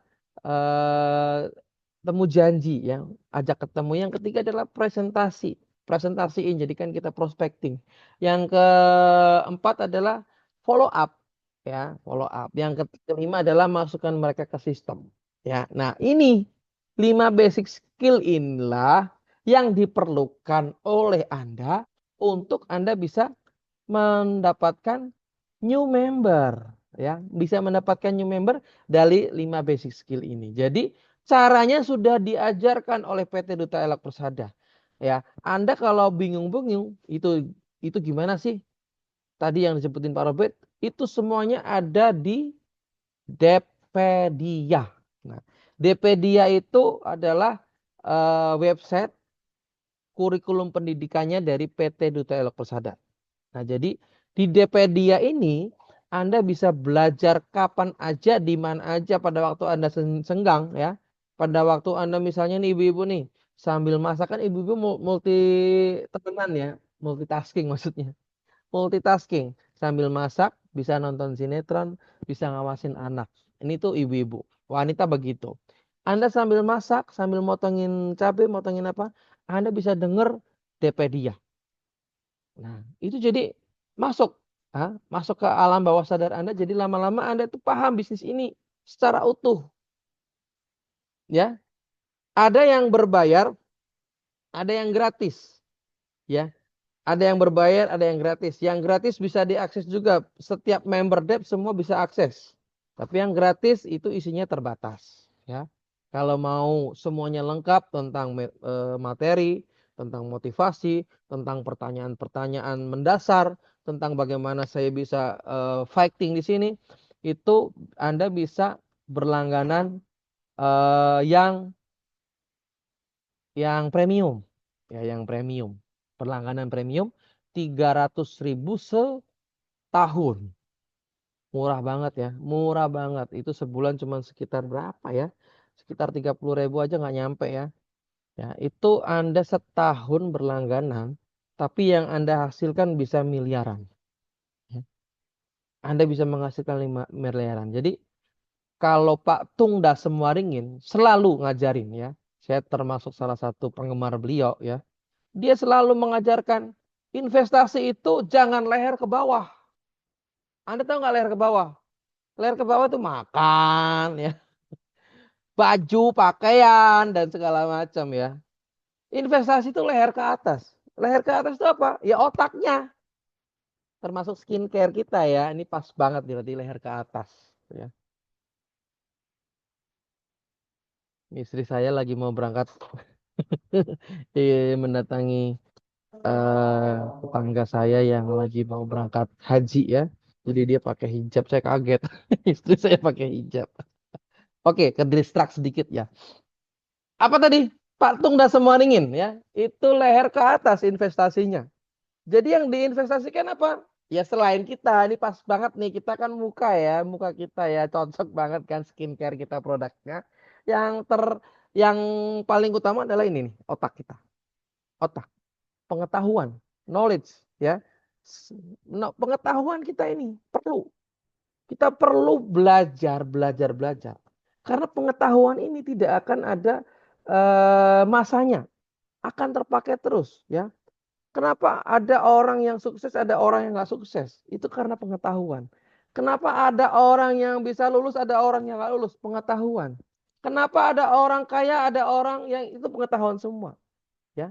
temu janji, ya, ajak ketemu. Yang ketiga adalah presentasi. Presentasiin, jadikan kita prospecting. Yang keempat adalah follow up, ya, follow up. Yang kelima adalah masukkan mereka ke sistem, ya. Nah, ini 5 basic skill inilah yang diperlukan oleh Anda untuk Anda bisa mendapatkan new member, ya, bisa mendapatkan new member dari 5 basic skill ini. Jadi caranya sudah diajarkan oleh PT Duta Elok Persada, ya. Anda kalau bingung-bingung itu gimana sih tadi yang disebutin Pak Robert, itu semuanya ada di Dpedia. Nah, Dpedia itu adalah website kurikulum pendidikannya dari PT Duta Elok Persada. Nah, jadi di Dpedia ini Anda bisa belajar kapan aja, di mana aja pada waktu Anda senggang, ya. Pada waktu Anda misalnya nih ibu-ibu nih sambil masak, kan ibu-ibu multi tekenan, ya, multitasking maksudnya. Multitasking, sambil masak bisa nonton sinetron, bisa ngawasin anak. Ini tuh ibu-ibu, wanita begitu. Anda sambil masak, sambil motongin cabai, motongin apa, Anda bisa denger Dpedia. Nah, itu jadi masuk, masuk ke alam bawah sadar Anda. Jadi lama-lama Anda tuh paham bisnis ini secara utuh, ya. Ada yang berbayar, ada yang gratis, ya. Ada yang berbayar, ada yang gratis. Yang gratis bisa diakses juga. Setiap member Dep semua bisa akses. Tapi yang gratis itu isinya terbatas, ya. Kalau mau semuanya lengkap tentang materi, tentang motivasi, tentang pertanyaan-pertanyaan mendasar, tentang bagaimana saya bisa fighting di sini, itu Anda bisa berlangganan yang premium, ya, yang premium. Berlangganan premium 300.000 setahun. Murah banget, ya, murah banget. Itu sebulan cuma sekitar berapa, ya? Sekitar 30.000 aja nggak nyampe, ya. Ya, itu Anda setahun berlangganan, tapi yang Anda hasilkan bisa miliaran. Ya. Anda bisa menghasilkan 5 miliaran. Jadi kalau Pak Tung Dasem Waringin selalu ngajarin, ya. Saya termasuk salah satu penggemar beliau, ya. Dia selalu mengajarkan investasi itu jangan leher ke bawah. Anda tahu nggak leher ke bawah? Leher ke bawah itu makan, ya, baju, pakaian, dan segala macam, ya. Investasi itu leher ke atas. Leher ke atas itu apa? Ya otaknya. Termasuk skincare kita, ya. Ini pas banget berarti leher ke atas, ya. Istri saya lagi mau berangkat mendatangi tetangga saya yang lagi mau berangkat haji, ya. Jadi dia pakai hijab, saya kaget. Istri saya pakai hijab. Oke, ke distract sedikit ya. Apa tadi? Patung dan semua ringin ya. Itu leher ke atas investasinya. Jadi yang diinvestasikan apa? Ya selain kita, ini pas banget nih, kita kan muka ya, muka kita ya cocok banget kan skincare kita produknya. Yang paling utama adalah ini nih, otak kita. Otak, pengetahuan, knowledge ya. Pengetahuan kita ini perlu. Kita perlu belajar. Karena pengetahuan ini tidak akan ada masanya, akan terpakai terus ya. Kenapa ada orang yang sukses, ada orang yang nggak sukses? Itu karena pengetahuan. Kenapa ada orang yang bisa lulus, ada orang yang nggak lulus? Pengetahuan. Kenapa ada orang kaya, ada orang yang itu pengetahuan semua, ya,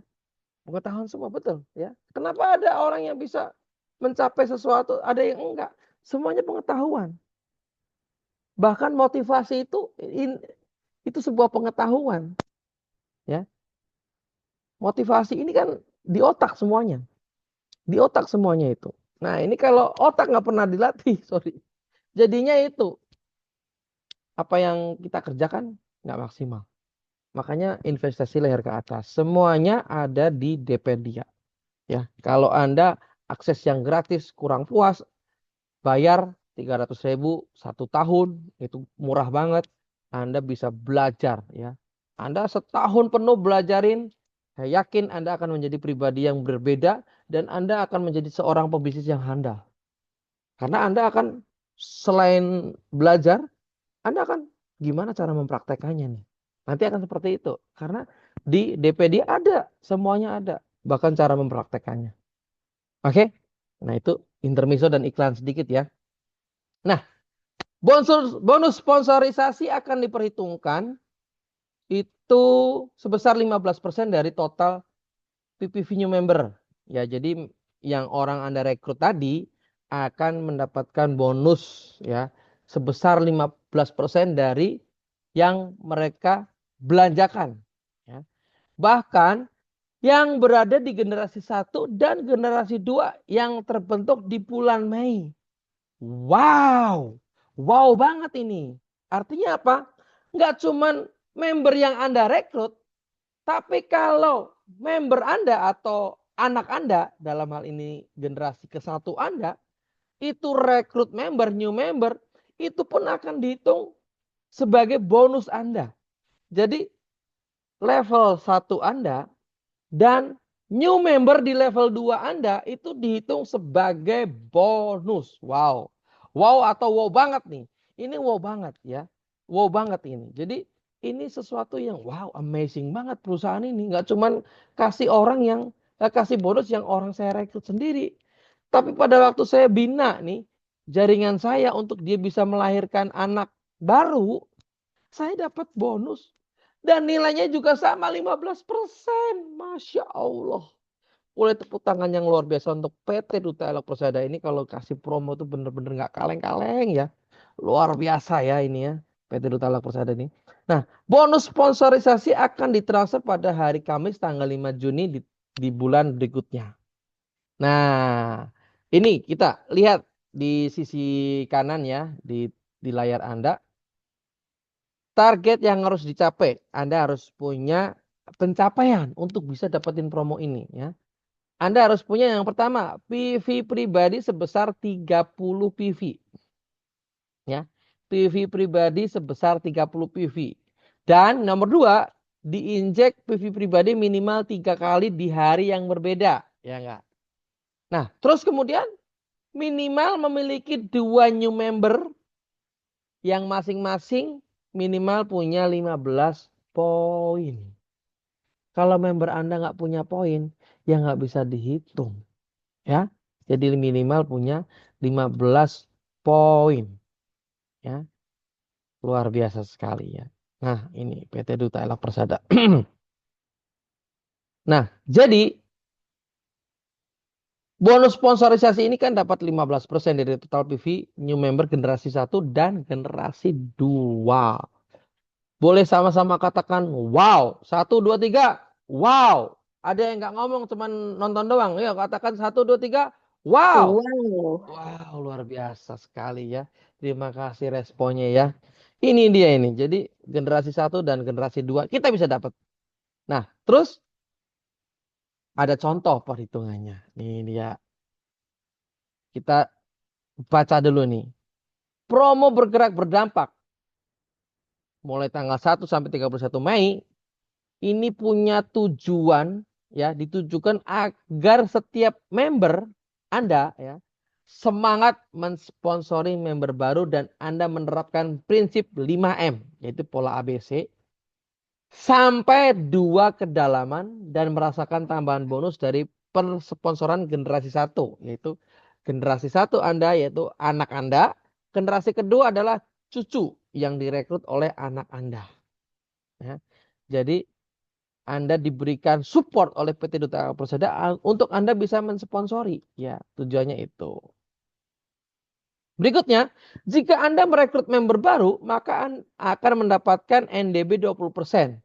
pengetahuan semua betul, ya. Kenapa ada orang yang bisa mencapai sesuatu, ada yang enggak? Semuanya pengetahuan. Bahkan motivasi itu sebuah pengetahuan, ya. Motivasi ini kan di otak semuanya. Di otak semuanya itu. Nah ini kalau otak nggak pernah dilatih, sorry. Jadinya itu, apa yang kita kerjakan nggak maksimal. Makanya investasi leher ke atas. Semuanya ada di Depedia. Ya, kalau Anda akses yang gratis kurang puas, bayar 300.000 1 tahun, itu murah banget. Anda bisa belajar ya. Anda setahun penuh belajarin, saya yakin Anda akan menjadi pribadi yang berbeda dan Anda akan menjadi seorang pebisnis yang handal. Karena Anda akan selain belajar, Anda akan gimana cara mempraktekannya nih. Nanti akan seperti itu. Karena di DPD ada, semuanya ada. Bahkan cara mempraktekannya. Oke? Nah itu intermezzo dan iklan sedikit ya. Nah, bonus sponsorisasi akan diperhitungkan itu sebesar 15% dari total PPV new member. Ya, jadi yang orang Anda rekrut tadi akan mendapatkan bonus ya sebesar 15% dari yang mereka belanjakan. Ya. Bahkan yang berada di generasi 1 dan generasi 2 yang terbentuk di bulan Mei. Wow, wow banget ini. Artinya apa? Nggak cuman member yang Anda rekrut, tapi kalau member Anda atau anak Anda, dalam hal ini generasi ke-1 Anda, itu rekrut member, new member, itu pun akan dihitung sebagai bonus Anda. Jadi level 1 Anda dan new member di level 2 Anda itu dihitung sebagai bonus. Wow. Wow atau wow banget nih. Ini wow banget ya. Wow banget ini. Jadi ini sesuatu yang wow amazing banget perusahaan ini. Nggak cuman kasih orang yang kasih bonus yang orang saya rekrut sendiri. Tapi pada waktu saya bina nih jaringan saya untuk dia bisa melahirkan anak baru, saya dapat bonus. Dan nilainya juga sama 15%. Masya Allah. Boleh tepuk tangan yang luar biasa untuk PT Duta Elok Persada ini. Kalau kasih promo tuh bener-bener gak kaleng-kaleng ya. Luar biasa ya ini ya. PT Duta Elok Persada ini. Nah, bonus sponsorisasi akan ditransfer pada hari Kamis tanggal 5 Juni di bulan berikutnya. Nah, ini kita lihat di sisi kanan ya. Di layar Anda. Target yang harus dicapai. Anda harus punya pencapaian untuk bisa dapetin promo ini ya. Anda harus punya yang pertama, PV pribadi sebesar 30 PV. Ya. PV pribadi sebesar 30 PV. Dan nomor 2, diinjek PV pribadi minimal 3 kali di hari yang berbeda, ya enggak? Nah, terus kemudian minimal memiliki 2 new member yang masing-masing minimal punya 15 poin. Kalau member Anda nggak punya poin, ya nggak bisa dihitung. Ya, jadi minimal punya 15 poin. Ya, luar biasa sekali ya. Nah, ini PT Duta Elok Persada. Nah, jadi bonus sponsorisasi ini kan dapat 15% dari total PV new member generasi 1 dan generasi 2. Boleh sama-sama katakan wow. 1, 2, 3. Wow. Ada yang nggak ngomong cuman nonton doang. Ya katakan 1, 2, 3. Wow, Wow. wow, luar biasa sekali ya. Terima kasih responnya ya. Ini dia ini. Jadi generasi satu dan generasi dua kita bisa dapat. Nah, terus ada contoh perhitungannya. Nih dia. Kita baca dulu nih. Promo bergerak berdampak mulai tanggal 1 sampai 31 Mei ini punya tujuan ya, ditujukan agar setiap member Anda ya semangat mensponsori member baru dan Anda menerapkan prinsip 5M yaitu pola ABC sampai 2 kedalaman dan merasakan tambahan bonus dari persponsoran generasi satu yaitu generasi satu Anda yaitu anak Anda, generasi kedua adalah cucu yang direkrut oleh anak Anda ya. Jadi Anda diberikan support oleh PT Duta Persada untuk Anda bisa mensponsori. Ya, tujuannya itu. Berikutnya, jika Anda merekrut member baru, maka akan mendapatkan NDB 20%.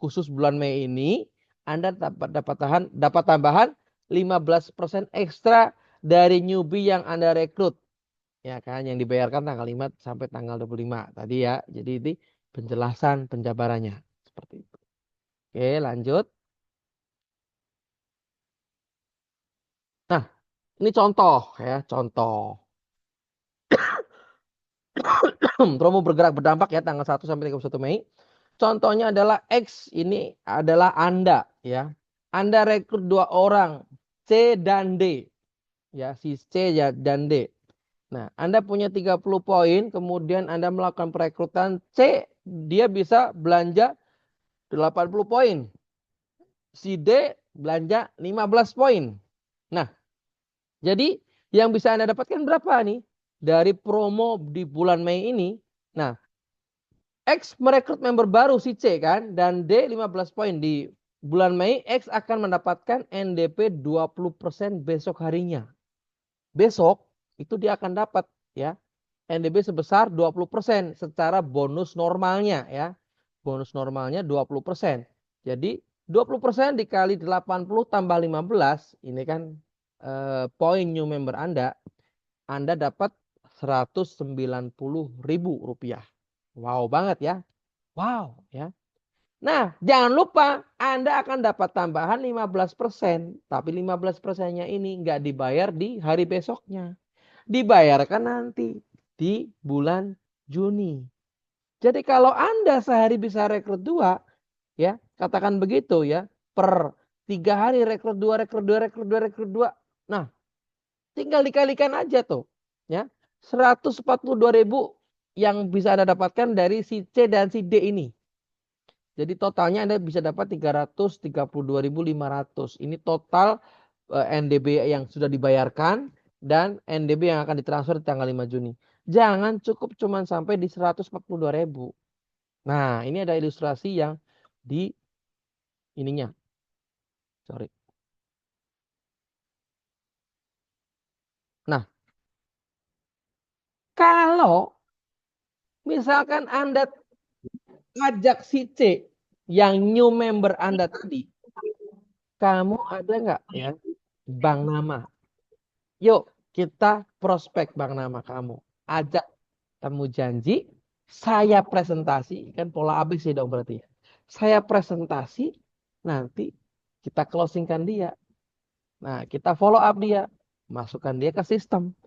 Khusus bulan Mei ini, Anda dapat tambahan 15% ekstra dari newbie yang Anda rekrut. Ya kan, yang dibayarkan tanggal 5 sampai tanggal 25 tadi ya. Jadi ini penjelasan penjabarannya. Seperti itu. Oke, lanjut. Nah, ini contoh ya, contoh. Promo bergerak berdampak ya tanggal 1 sampai 31 Mei. Contohnya adalah X ini adalah Anda ya. Anda rekrut 2 orang C dan D ya, si C dan D. Nah, Anda punya 30 poin, kemudian Anda melakukan perekrutan C, dia bisa belanja 80 poin. Si D belanja 15 poin. Nah, jadi yang bisa Anda dapatkan berapa nih? Dari promo di bulan Mei ini. Nah, X merekrut member baru si C kan dan D 15 poin di bulan Mei X akan mendapatkan NDP 20% besok harinya. Besok itu dia akan dapat ya NDP sebesar 20% secara bonus normalnya ya. Bonus normalnya 20%. Jadi 20% dikali 80 tambah 15 ini kan poin new member Anda dapat 190.000 rupiah. Wow banget ya. Wow, ya. Nah, jangan lupa Anda akan dapat tambahan 15%. Tapi 15%-nya ini nggak dibayar di hari besoknya. Dibayarkan nanti di bulan Juni. Jadi kalau Anda sehari bisa rekrut 2, ya, katakan begitu ya, per 3 hari rekrut 2, rekrut 2, rekrut 2, rekrut 2. Nah, tinggal dikalikan aja tuh, ya. 142.000 yang bisa Anda dapatkan dari si C dan si D ini. Jadi totalnya Anda bisa dapat 332.500. Ini total NDB yang sudah dibayarkan dan NDB yang akan ditransfer di tanggal 5 Juni. Jangan cukup cuma sampai di 142.000. Nah, ini ada ilustrasi yang di ininya. Sorry. Nah, kalau misalkan Anda ajak si C yang new member Anda tadi, kamu ada nggak ya bank nama? Yuk kita prospek bank nama kamu. Ajak temu janji, saya presentasi, kan pola ABC dong berarti ya. Saya presentasi, nanti kita closingkan dia. Nah, kita follow up dia, masukkan dia ke sistem.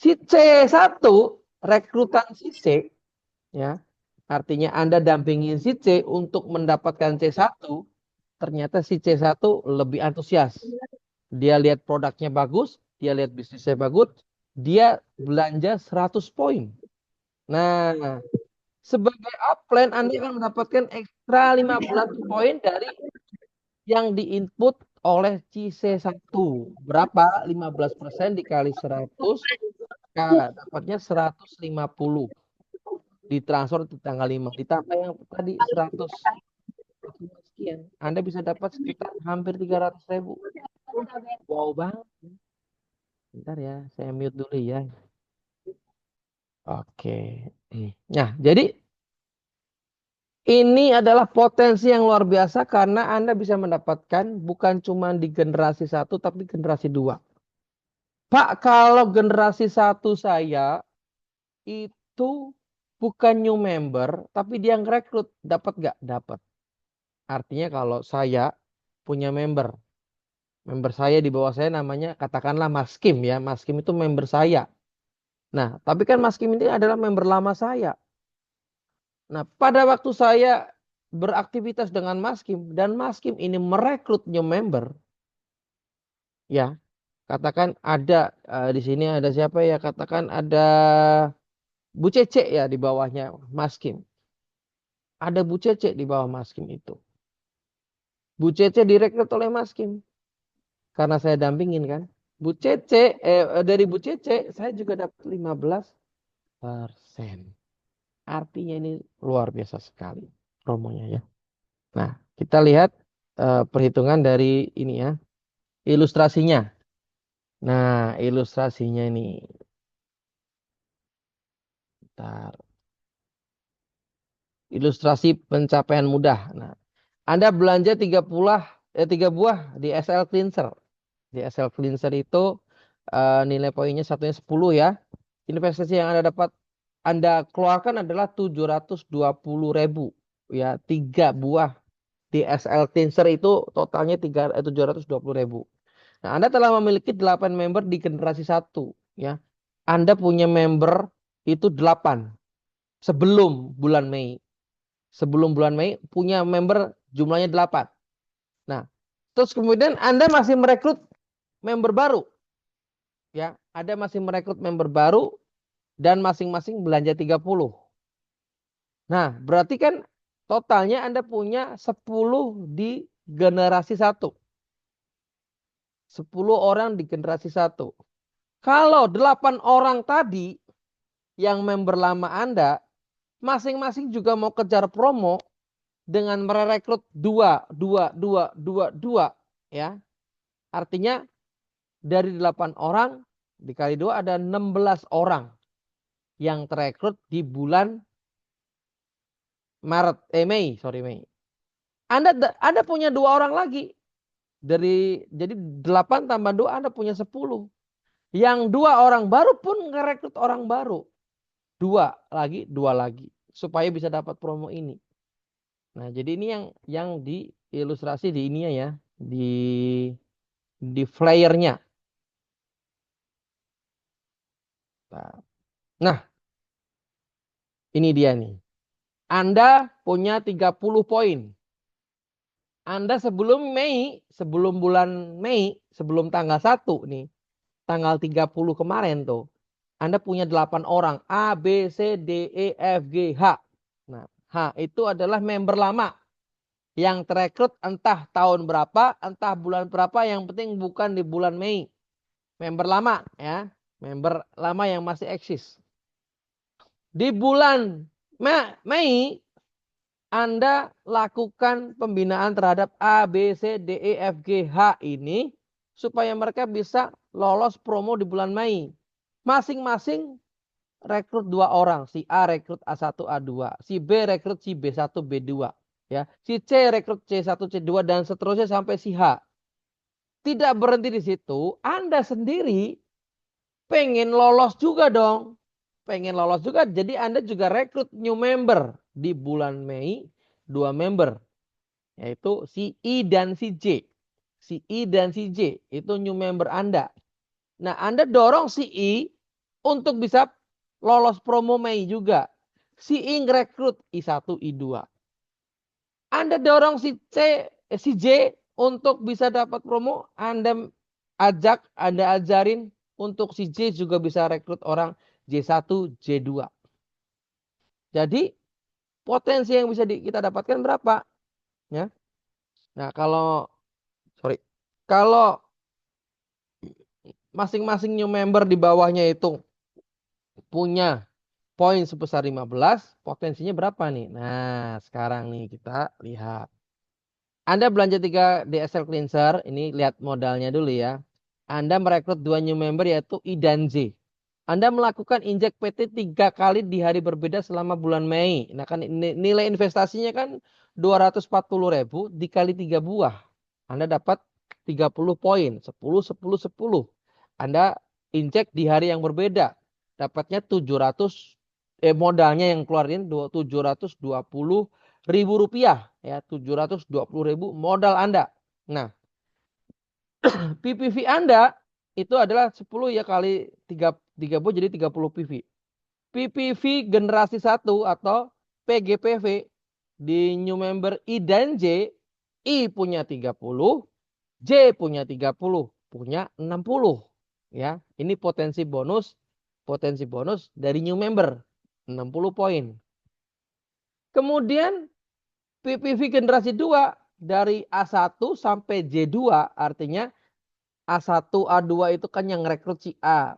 Si C1, rekrutan si C, ya, artinya Anda dampingin si C untuk mendapatkan C1, ternyata si C1 lebih antusias. Dia lihat produknya bagus, dia lihat bisnisnya bagus, dia belanja 100 poin. Nah, sebagai upline Anda akan mendapatkan ekstra 15 poin dari yang diinput oleh C1. Berapa? 15% dikali 100, dapatnya 150. Ditransfer di tanggal 5. Ditambah yang tadi 100 sekian. Anda bisa dapat sekitar hampir 300.000. Wow banget. Bentar ya, saya mute dulu ya. Oke. Nah, jadi ini adalah potensi yang luar biasa karena Anda bisa mendapatkan bukan cuma di generasi satu tapi generasi 2. Pak, kalau generasi satu saya itu bukan new member, tapi dia ngerekrut. Dapat nggak? Dapat. Artinya kalau saya punya member, member saya di bawah saya namanya katakanlah Mas Kim ya. Mas Kim itu member saya. Nah, tapi kan Mas Kim ini adalah member lama saya. Nah, pada waktu saya beraktivitas dengan Mas Kim dan Mas Kim ini merekrut new member, ya, katakan ada di sini ada siapa ya? Katakan ada Bu Cece ya di bawahnya Mas Kim. Ada Bu Cece di bawah Mas Kim itu. Bu Cece direkrut oleh Mas Kim. Karena saya dampingin kan. Bu Cece, dari Bu Cece saya juga dapat 15%. Artinya ini luar biasa sekali promonya ya. Nah, kita lihat perhitungan dari ini ya. Ilustrasinya. Nah, ilustrasinya ini. Bentar. Ilustrasi pencapaian mudah. Nah, Anda belanja 3 buah di SL Cleanser. Di SL Cleanser itu nilai poinnya satunya 10 ya. Investasi yang Anda keluarkan adalah 720.000 ya. 3 buah di SL Cleanser itu totalnya 720.000. Nah, Anda telah memiliki 8 member di generasi satu ya. Anda punya member itu 8 sebelum bulan Mei. Sebelum bulan Mei punya member jumlahnya 8. Nah, terus kemudian Anda masih merekrut member baru. Ya, Anda masih merekrut member baru dan masing-masing belanja 30. Nah, berarti kan totalnya Anda punya 10 di generasi satu. 10 orang di generasi satu. Kalau 8 orang tadi yang member lama Anda, masing-masing juga mau kejar promo dengan merekrut 2, 2, 2, 2, 2. Ya. Artinya dari 8 orang dikali 2 ada 16 orang yang terekrut di bulan Mei. Anda punya 2 orang lagi. Jadi 8 tambah 2 Anda punya 10. Yang 2 orang baru pun ngerekrut orang baru. 2 lagi. Supaya bisa dapat promo ini. Nah, jadi ini yang diilustrasi di ininya ya. Di flyernya. Nah, ini dia nih. Anda punya 30 poin. Anda sebelum bulan Mei, sebelum tanggal 1 nih, tanggal 30 kemarin tuh, Anda punya 8 orang, A, B, C, D, E, F, G, H. Nah, H itu adalah member lama yang terekrut entah tahun berapa, entah bulan berapa, yang penting bukan di bulan Mei. Member lama ya, member lama yang masih eksis. Di bulan Mei, Anda lakukan pembinaan terhadap A, B, C, D, E, F, G, H ini supaya mereka bisa lolos promo di bulan Mei. Masing-masing rekrut 2 orang. Si A rekrut A1, A2. Si B rekrut si B1, B2. Ya. Si C rekrut C1, C2 dan seterusnya sampai si H. Tidak berhenti di situ. Anda sendiri pengen lolos juga dong. Pengen lolos juga. Jadi Anda juga rekrut new member di bulan Mei. 2 member. Yaitu si I dan si J. Si I dan si J itu new member Anda. Nah, Anda dorong si I untuk bisa lolos promo Mei juga. Si I ngerekrut I1, I2. Anda dorong si J untuk bisa dapat promo. Anda Anda ajarin untuk si J juga bisa rekrut orang J1, J2. Jadi potensi yang bisa kita dapatkan berapa? Ya. Nah, kalau masing-masing new member di bawahnya itu punya poin sebesar 15, potensinya berapa nih? Nah, sekarang nih kita lihat. Anda belanja 3 DSL cleanser, ini lihat modalnya dulu ya. Anda merekrut 2 new member yaitu I dan Z. Anda melakukan injek PT 3 kali di hari berbeda selama bulan Mei. Nah kan nilai investasinya kan 240.000 dikali 3 buah. Anda dapat 30 poin, 10, 10, 10. Anda injek di hari yang berbeda. Dapatnya 700, modalnya yang keluarin 720.000 rupiah. Ya, 720.000 modal Anda. Nah, PPV Anda itu adalah 10 ya kali 30 jadi 30 PV. PPV generasi 1 atau PGPV di new member I dan J, I punya 30, J punya 30, punya 60. Ya, ini potensi bonus dari new member 60 poin. Kemudian PPV generasi 2 dari A1 sampai J2, artinya A1, A2 itu kan yang rekrut si A.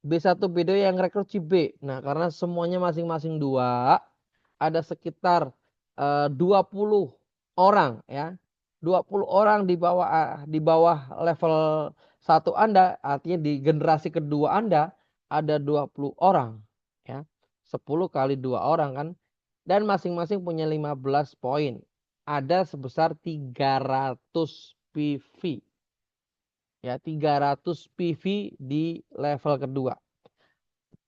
B1, B2 yang rekrut si B. Nah, karena semuanya masing-masing 2, ada sekitar 20 orang ya. 20 orang di bawah level 1 Anda, artinya di generasi kedua Anda ada 20 orang ya. 10 kali 2 orang kan. Dan masing-masing punya 15 poin. Ada sebesar 300 PV. Ya, 300 PV di level kedua.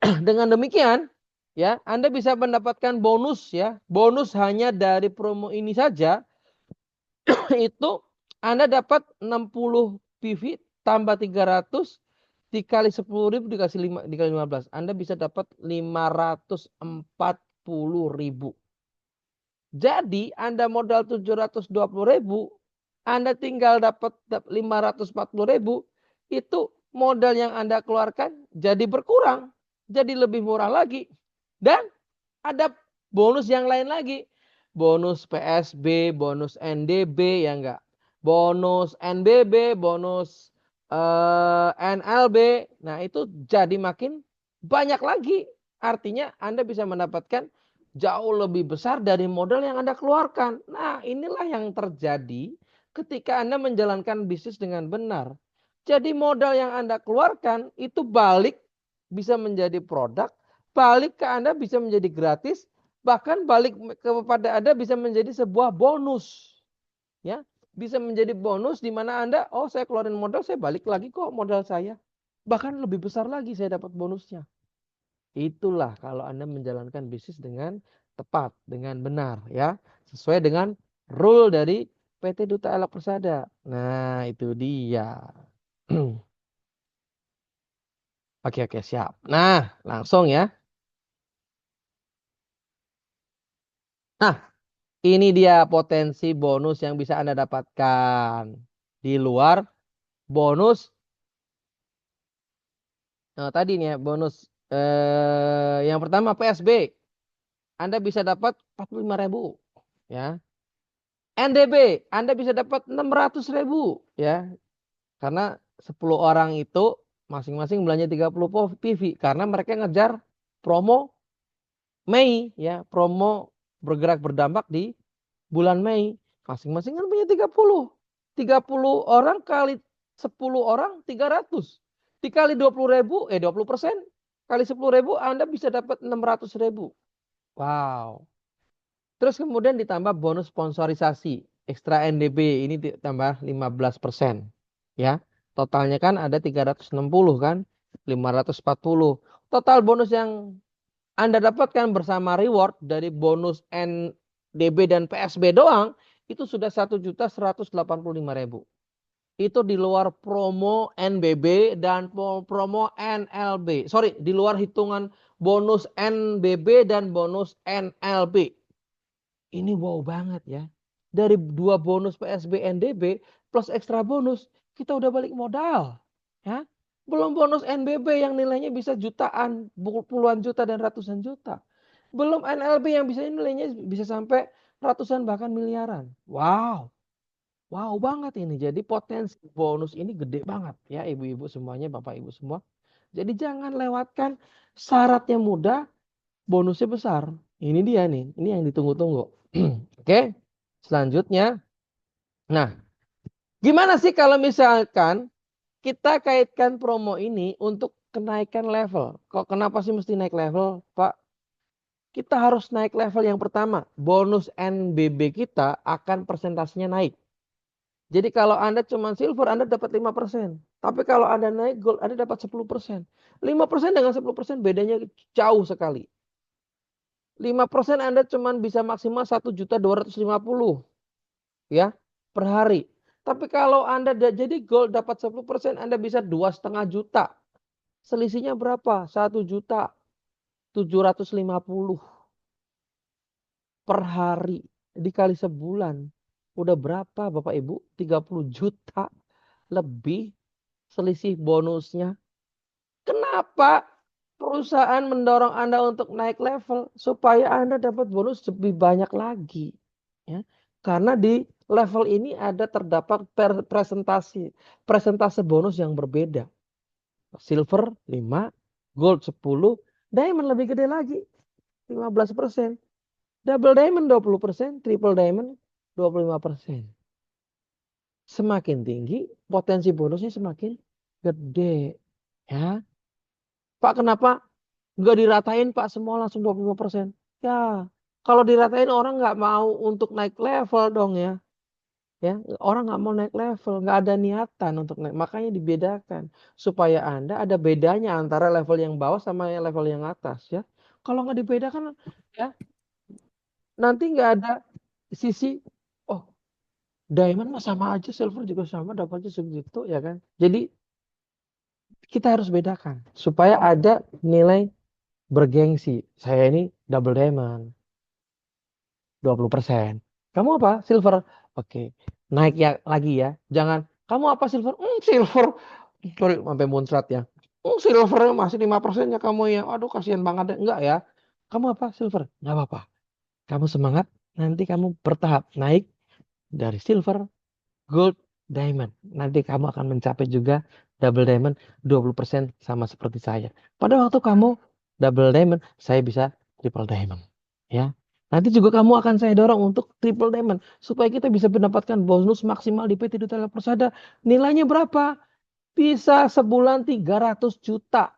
Dengan demikian, ya, Anda bisa mendapatkan bonus ya. Bonus hanya dari promo ini saja itu Anda dapat 60 PV tambah 300 dikali 10.000 dikasih 5 dikali 15. Anda bisa dapat 540.000. Jadi Anda modal 720.000, Anda tinggal dapat 540.000, itu modal yang Anda keluarkan jadi berkurang, jadi lebih murah lagi. Dan ada bonus yang lain lagi. Bonus PSB, bonus NDB ya enggak. Bonus NBB, bonus NLB. Nah, itu jadi makin banyak lagi. Artinya Anda bisa mendapatkan jauh lebih besar dari modal yang Anda keluarkan. Nah, inilah yang terjadi ketika Anda menjalankan bisnis dengan benar. Jadi modal yang Anda keluarkan itu balik bisa menjadi produk, balik ke Anda bisa menjadi gratis, bahkan balik kepada Anda bisa menjadi sebuah bonus. Ya, bisa menjadi bonus di mana Anda, oh saya keluarin modal, saya balik lagi kok modal saya. Bahkan lebih besar lagi saya dapat bonusnya. Itulah kalau Anda menjalankan bisnis dengan tepat, dengan benar ya. Sesuai dengan rule dari PT Duta Alam Persada. Nah, itu dia. Oke, oke, siap. Nah, langsung ya. Nah, ini dia potensi bonus yang bisa Anda dapatkan. Di luar bonus, tadi nih ya, bonus yang pertama PSB. Anda bisa dapat 45.000 ya. NDB, Anda bisa dapat 600.000 ya. Karena 10 orang itu masing-masing belanja 30 PV karena mereka ngejar promo Mei ya, promo bergerak berdampak di bulan Mei. Masing-masing kan punya 30. 30 orang kali 10 orang 300. Dikali 20.000, 20%. Kali 10.000 Anda bisa dapat 600.000. Wow. Terus kemudian ditambah bonus sponsorisasi. Ekstra NDB ini ditambah 15%. Ya. Totalnya kan ada 360 kan. 540. Total bonus yang Anda dapatkan bersama reward dari bonus NDB dan PSB doang itu sudah 1.185.000. Itu di luar promo NBB dan promo NLB. Sorry, di luar hitungan bonus NBB dan bonus NLB. Ini wow banget ya. Dari 2 bonus PSB NDB plus ekstra bonus, kita udah balik modal. Ya. Belum bonus NBB yang nilainya bisa jutaan, puluhan juta dan ratusan juta. Belum NLB yang bisa nilainya bisa sampai ratusan bahkan miliaran. Wow. Wow banget ini. Jadi potensi bonus ini gede banget ya ibu-ibu semuanya, bapak ibu semua. Jadi jangan lewatkan, syaratnya mudah, bonusnya besar. Ini dia nih, ini yang ditunggu-tunggu. Oke, selanjutnya. Nah, gimana sih kalau misalkan kita kaitkan promo ini untuk kenaikan level? Kok kenapa sih mesti naik level, Pak? Kita harus naik level yang pertama. Bonus NBB kita akan persentasenya naik. Jadi kalau Anda cuma silver, Anda dapat 5%. Tapi kalau Anda naik gold, Anda dapat 10%. 5% dengan 10% bedanya jauh sekali. 5% Anda cuma bisa maksimal 1.250.000 ya per hari. Tapi kalau Anda jadi gold dapat 10%, Anda bisa 2,5 juta. Selisihnya berapa? 1.750.000 per hari dikali sebulan. Udah berapa Bapak Ibu? 30 juta lebih selisih bonusnya. Kenapa perusahaan mendorong Anda untuk naik level supaya Anda dapat bonus lebih banyak lagi, ya. Karena di level ini ada terdapat presentase bonus yang berbeda. Silver 5, gold 10, diamond lebih gede lagi 15%. Double diamond 20%, triple diamond 25%. Semakin tinggi, potensi bonusnya semakin gede. Ya, Pak, kenapa nggak diratain Pak semua langsung 25%? Ya, kalau diratain orang nggak mau untuk naik level dong ya. Ya, orang nggak mau naik level, nggak ada niatan untuk naik. Makanya dibedakan supaya Anda ada bedanya antara level yang bawah sama yang level yang atas ya. Kalau nggak dibedakan ya nanti nggak ada sisi oh diamond mah sama aja, silver juga sama, dapatnya segitu ya kan. Jadi kita harus bedakan supaya ada nilai bergengsi. Saya ini double diamond 20%. Kamu apa? Silver. Oke. Naik ya lagi ya. Jangan kamu apa silver? Silver. Sorry sampai muncrat ya. Silver masih 5% ya kamu ya. Aduh kasihan banget deh. Enggak ya. Kamu apa? Silver. Enggak apa-apa. Kamu semangat. Nanti kamu bertahap naik dari silver, gold, diamond. Nanti kamu akan mencapai juga double diamond 20% sama seperti saya. Pada waktu kamu double diamond, saya bisa triple diamond. Ya. Nanti juga kamu akan saya dorong untuk triple diamond supaya kita bisa mendapatkan bonus maksimal di PT Duta Persada. Nilainya berapa? Bisa sebulan 300 juta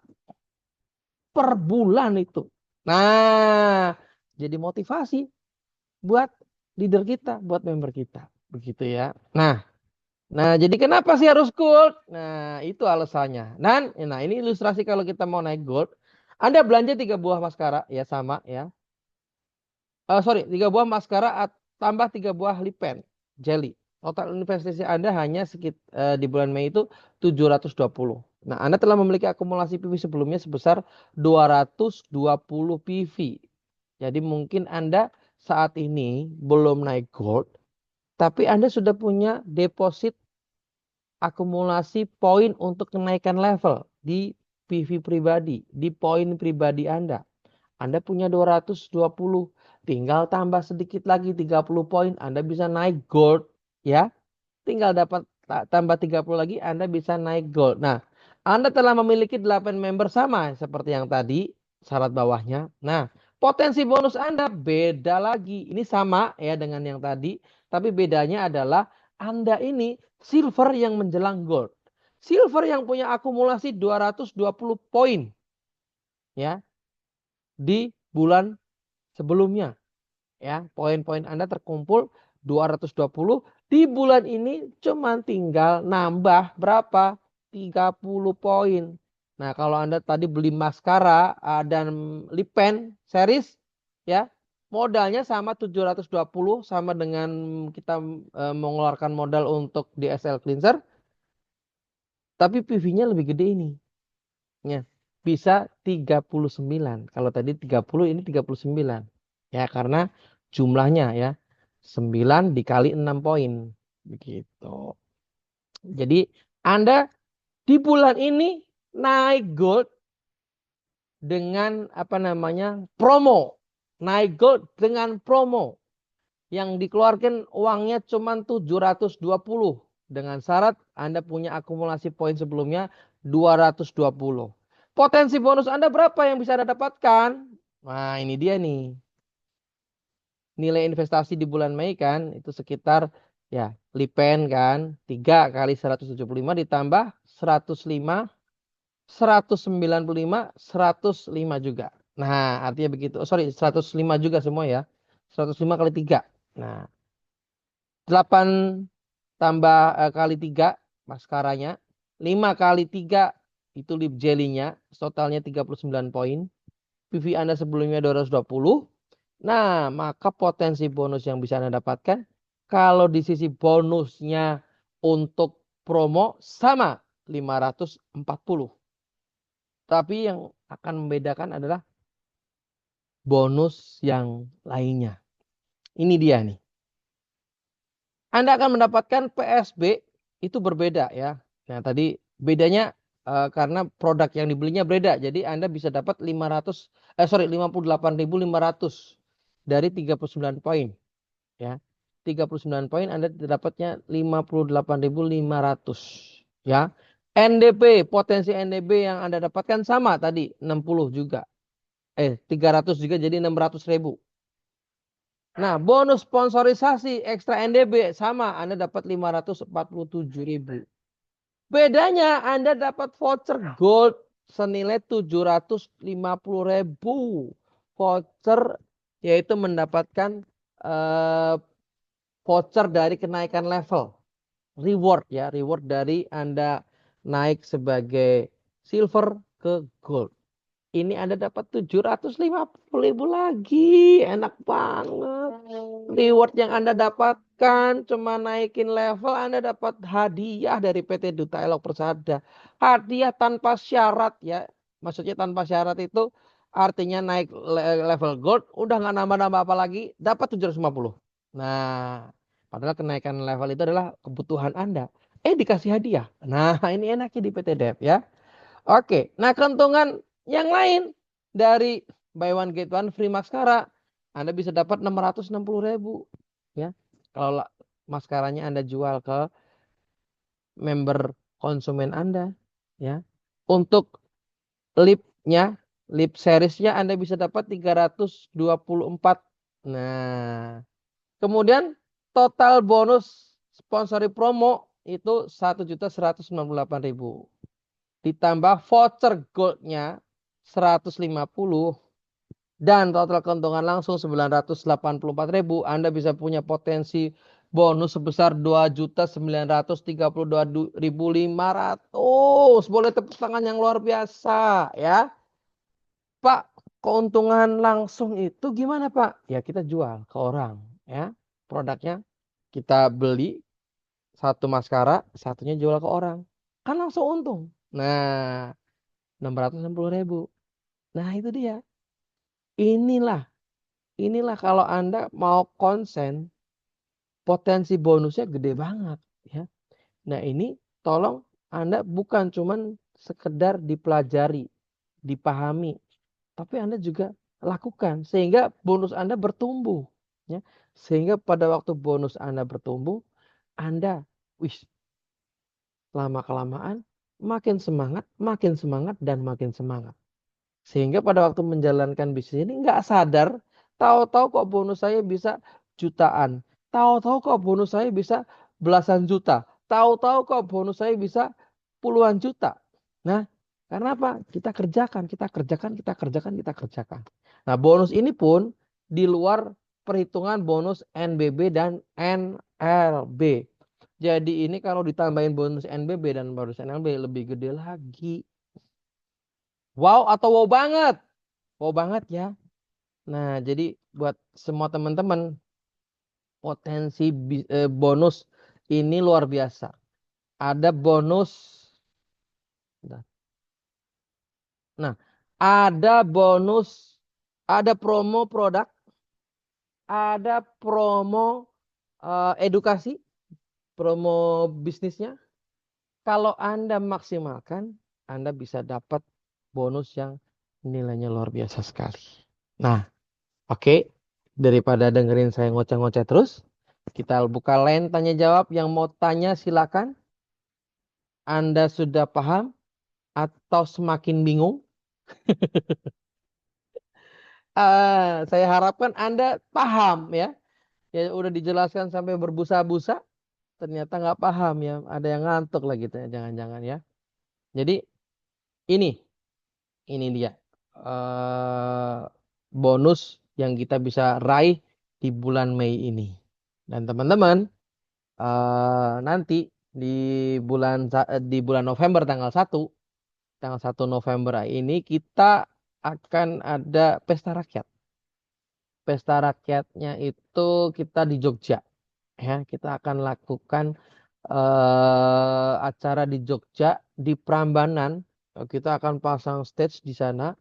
per bulan itu. Nah, jadi motivasi buat leader kita, buat member kita. Begitu ya. Nah, jadi kenapa sih harus gold? Nah, itu alasannya. Nah ini ilustrasi kalau kita mau naik gold. Anda belanja 3 buah maskara, ya sama ya. Sorry, 3 buah maskara tambah 3 buah lip pen, jelly. Total investasi Anda hanya di bulan Mei itu 720. Nah, Anda telah memiliki akumulasi PV sebelumnya sebesar 220 PV. Jadi mungkin Anda saat ini belum naik gold, tapi Anda sudah punya deposit akumulasi poin untuk kenaikan level di PV pribadi, di poin pribadi Anda. Anda punya 220, tinggal tambah sedikit lagi 30 poin, Anda bisa naik gold, ya. Tinggal dapat tambah 30 lagi, Anda bisa naik gold. Nah, Anda telah memiliki 8 member sama seperti yang tadi, syarat bawahnya. Nah, potensi bonus Anda beda lagi. Ini sama ya dengan yang tadi, tapi bedanya adalah Anda ini silver yang menjelang gold. Silver yang punya akumulasi 220 poin ya di bulan sebelumnya. Ya, poin-poin Anda terkumpul 220, di bulan ini cuma tinggal nambah berapa? 30 poin. Nah, kalau Anda tadi beli maskara dan lip pen series ya, modalnya sama 720 sama dengan kita mengeluarkan modal untuk DSL cleanser, tapi PV-nya lebih gede ini. Ya, bisa 39. Kalau tadi 30 ini 39. Ya, karena jumlahnya ya 9 dikali 6 poin. Begitu. Jadi Anda di bulan ini naik gold dengan apa namanya? Promo. Naik gold dengan promo. Yang dikeluarkan uangnya cuma 720 dengan syarat Anda punya akumulasi poin sebelumnya 220. Potensi bonus Anda berapa yang bisa Anda dapatkan? Nah, ini dia nih. Nilai investasi di bulan Mei kan itu sekitar ya lipen kan 3 kali 175 ditambah 105, 195, 105 juga. Nah, artinya begitu. Oh, sorry, 105 juga semua ya. 105 kali 3. Nah, 8 tambah kali 3 maskaranya. 5 kali 3 itu lip jelly-nya. Totalnya 39 poin. PV Anda sebelumnya 220. Nah, maka potensi bonus yang bisa Anda dapatkan kalau di sisi bonusnya untuk promo sama 540. Tapi yang akan membedakan adalah bonus yang lainnya. Ini dia nih. Anda akan mendapatkan PSB itu berbeda ya. Nah, tadi bedanya karena produk yang dibelinya beda. Jadi Anda bisa dapat 58.500 dari 39 poin ya. 39 poin Anda dapatnya 58.500 ya. NDP, potensi NDP yang Anda dapatkan sama tadi 60 juga. 300 juga jadi 600.000. Nah, bonus sponsorisasi ekstra NDB sama Anda dapat 547.000. Bedanya Anda dapat voucher gold senilai 750.000. Voucher yaitu mendapatkan eh, voucher dari kenaikan level. Reward ya, reward dari Anda naik sebagai silver ke gold. Ini Anda dapat 750.000 lagi. Enak banget. Reward yang Anda dapatkan cuma naikin level. Anda dapat hadiah dari PT Duta Elok Persada. Hadiah tanpa syarat ya. Maksudnya tanpa syarat itu artinya naik level gold. Udah nggak nambah-nambah apa lagi. Dapat 750. Nah, padahal kenaikan level itu adalah kebutuhan Anda. Dikasih hadiah. Nah, ini enaknya di PT Dev ya. Oke, nah keuntungan yang lain dari buy one get one free maskara, Anda bisa dapat 660.000 ya. Kalau maskaranya Anda jual ke member konsumen Anda ya. Untuk lipnya, lip seriesnya Anda bisa dapat 324. Nah, kemudian total bonus sponsori promo itu 1.198.000. Ditambah voucher goldnya 150 dan total keuntungan langsung 984.000. Anda bisa punya potensi bonus sebesar 2.932.500. Boleh tepuk tangan yang luar biasa ya. Pak, keuntungan langsung itu gimana Pak? Ya kita jual ke orang ya. Produknya kita beli satu maskara, satunya jual ke orang. Kan langsung untung. Nah, 660.000. Nah, itu dia. Inilah, inilah kalau Anda mau konsen, potensi bonusnya gede banget ya. Nah, ini tolong Anda bukan cuman sekedar dipelajari, dipahami, tapi Anda juga lakukan sehingga bonus Anda bertumbuh ya. Sehingga pada waktu bonus Anda bertumbuh, Anda wih, lama kelamaan makin semangat dan makin semangat. Sehingga pada waktu menjalankan bisnis ini nggak sadar, tahu-tahu kok bonus saya bisa jutaan, tahu-tahu kok bonus saya bisa belasan juta, tahu-tahu kok bonus saya bisa puluhan juta. Nah, karena apa? Kita kerjakan, kita kerjakan, kita kerjakan, kita kerjakan. Nah, bonus ini pun di luar perhitungan bonus NBB dan NLB. Jadi ini kalau ditambahin bonus NBB dan bonus NLB lebih gede lagi. Wow atau wow banget? Wow banget ya. Nah, jadi buat semua teman-teman potensi bonus ini luar biasa. Ada bonus. Nah, ada bonus, ada promo produk, ada promo edukasi, promo bisnisnya. Kalau Anda maksimalkan, Anda bisa dapat bonus yang nilainya luar biasa sekali. Nah, oke, daripada dengerin saya ngoceh-ngoceh terus, kita buka line tanya jawab. Yang mau tanya silakan. Anda sudah paham atau semakin bingung? Saya harapkan Anda paham ya. Ya udah dijelaskan sampai berbusa-busa, ternyata nggak paham ya. Ada yang ngantuk lagi, jangan-jangan ya. Jadi ini, ini dia bonus yang kita bisa raih di bulan Mei ini. Dan teman-teman, nanti di di bulan November tanggal 1 November ini kita akan ada pesta rakyat. Pesta rakyatnya itu kita di Jogja, ya. Kita akan lakukan acara di Jogja di Prambanan. Kita akan pasang stage di sana.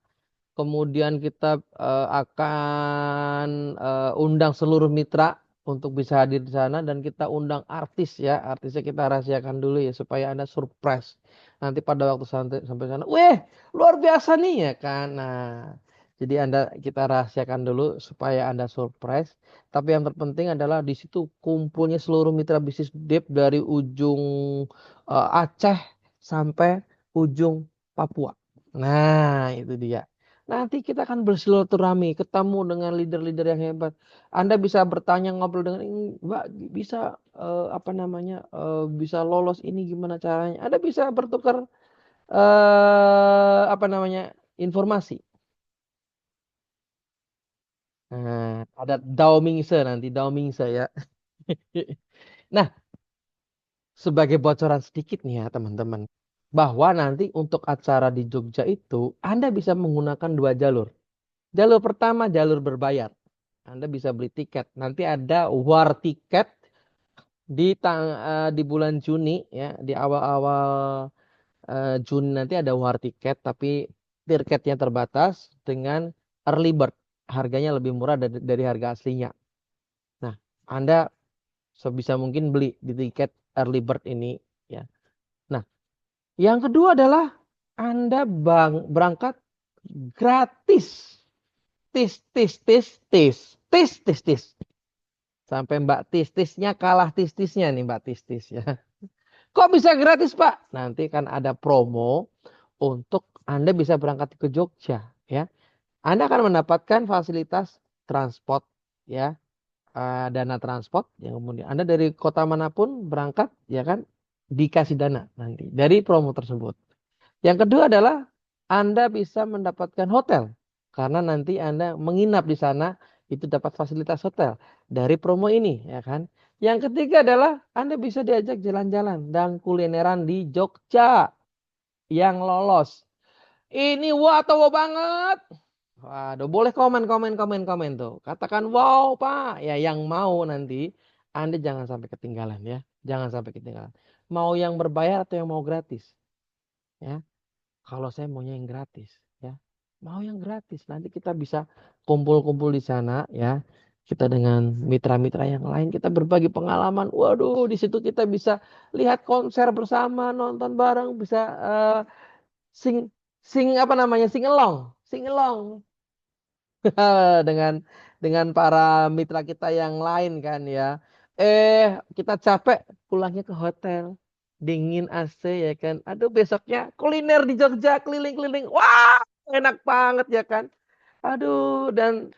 Kemudian kita akan undang seluruh mitra untuk bisa hadir di sana dan kita undang artis ya. Artisnya kita rahasiakan dulu ya supaya Anda surprise. Nanti pada waktu sampai sampai sana, weh, luar biasa nih ya kan. Nah, jadi kita rahasiakan dulu supaya Anda surprise. Tapi yang terpenting adalah di situ kumpulnya seluruh mitra bisnis Dep dari ujung Aceh sampai ujung Papua. Nah, itu dia. Nanti kita akan bersilaturahmi, ketemu dengan leader-leader yang hebat. Anda bisa bertanya ngobrol dengan ini, Mbak, bisa apa namanya, bisa lolos ini gimana caranya? Anda bisa bertukar apa namanya, informasi. Nah, ada Daomingse nanti, Daomingse ya. Nah, sebagai bocoran sedikit nih ya teman-teman, bahwa nanti untuk acara di Jogja itu Anda bisa menggunakan dua jalur. Jalur pertama jalur berbayar. Anda bisa beli tiket. Nanti ada war tiket di bulan Juni ya, di awal-awal Juni nanti ada war tiket tapi tiketnya terbatas dengan early bird. Harganya lebih murah dari harga aslinya. Nah, Anda sebisa mungkin beli di tiket early bird ini ya. Nah, yang kedua adalah Anda berangkat gratis. Tis, tis, tis, tis, tis, tis, tis. Sampai Mbak Tis-tisnya kalah tis-tisnya nih Mbak Tis-tis ya. Kok bisa gratis Pak? Nanti kan ada promo untuk Anda bisa berangkat ke Jogja ya. Anda akan mendapatkan fasilitas transport ya, dana transport yang kemudian Anda dari kota manapun berangkat ya kan dikasih dana nanti dari promo tersebut. Yang kedua adalah Anda bisa mendapatkan hotel karena nanti Anda menginap di sana itu dapat fasilitas hotel dari promo ini ya kan. Yang ketiga adalah Anda bisa diajak jalan-jalan dan kulineran di Jogja yang lolos. Ini wah atau wow banget. Waduh, boleh komen tuh. Katakan wow Pak. Ya yang mau nanti Anda jangan sampai ketinggalan ya. Jangan sampai ketinggalan. Mau yang berbayar atau yang mau gratis? Ya. Kalau saya maunya yang gratis, ya. Mau yang gratis. Nanti kita bisa kumpul-kumpul di sana, ya. Kita dengan mitra-mitra yang lain, kita berbagi pengalaman. Waduh, di situ kita bisa lihat konser bersama, nonton bareng, bisa sing sing apa namanya, sing along, sing along dengan para mitra kita yang lain kan ya. Kita capek pulangnya ke hotel. Dingin AC ya kan. Aduh besoknya kuliner di Jogja keliling-keliling. Wah, enak banget ya kan. Aduh dan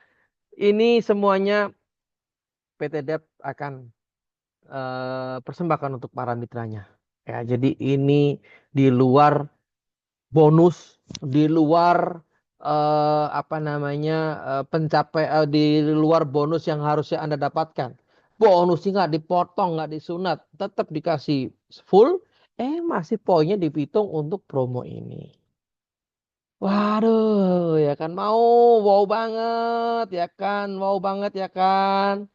ini semuanya PT Dep akan persembahkan untuk para mitranya. Ya, jadi ini di luar bonus di luar apa namanya di luar bonus yang harusnya Anda dapatkan. Bonusnya nggak dipotong, nggak disunat, tetap dikasih full. Masih poinnya dihitung untuk promo ini. Waduh, ya kan mau wow banget, ya kan, wow banget ya kan.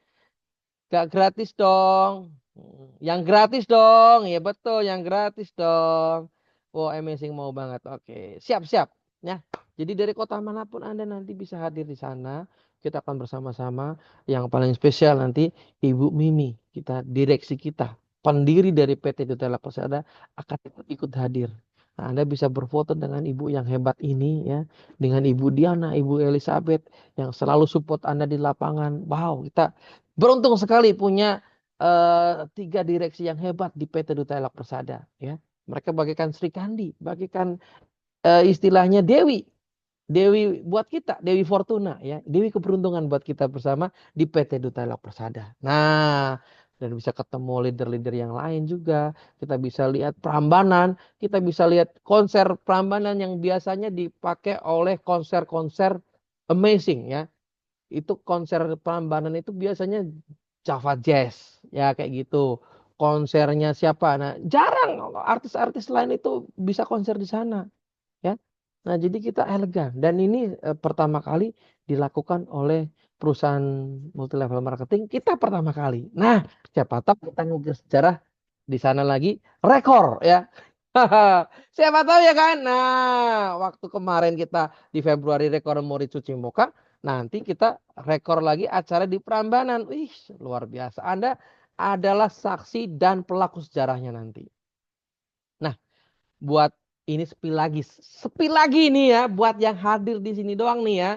Gak gratis dong. Yang gratis dong. Ya betul, yang gratis dong. Wow, amazing mau banget. Oke, siap-siap. Ya. Jadi dari kota manapun Anda nanti bisa hadir di sana. Kita akan bersama-sama. Yang paling spesial nanti Ibu Mimi, direksi kita, pendiri dari PT Dutella Persada akan ikut hadir. Nah, Anda bisa berfoto dengan ibu yang hebat ini ya, dengan Ibu Diana, Ibu Elizabeth yang selalu support Anda di lapangan. Wow, kita beruntung sekali punya tiga direksi yang hebat di PT Duta Elok Persada ya. Mereka bagikan Sri Kandi, bagikan istilahnya Dewi. Dewi buat kita, Dewi Fortuna ya. Dewi keberuntungan buat kita bersama di PT Duta Elok Persada. Nah, dan bisa ketemu leader-leader yang lain juga. Kita bisa lihat Prambanan, kita bisa lihat konser Prambanan yang biasanya dipakai oleh konser-konser amazing ya. Itu konser Prambanan itu biasanya Java Jazz ya kayak gitu. konsernya siapa. Nah, jarang artis-artis lain itu bisa konser di sana, ya. Nah, jadi kita elegan dan ini pertama kali dilakukan oleh perusahaan multi level marketing kita pertama kali. Nah, siapa tahu kita ngukir sejarah di sana lagi rekor ya. Siapa tahu ya kan. Nah, waktu kemarin kita di Februari rekor Moricu Cimoka, nanti kita rekor lagi acara di Prambanan. Wih, luar biasa. Anda adalah saksi dan pelaku sejarahnya nanti. Nah, buat ini sepi lagi nih ya, buat yang hadir di sini doang nih ya.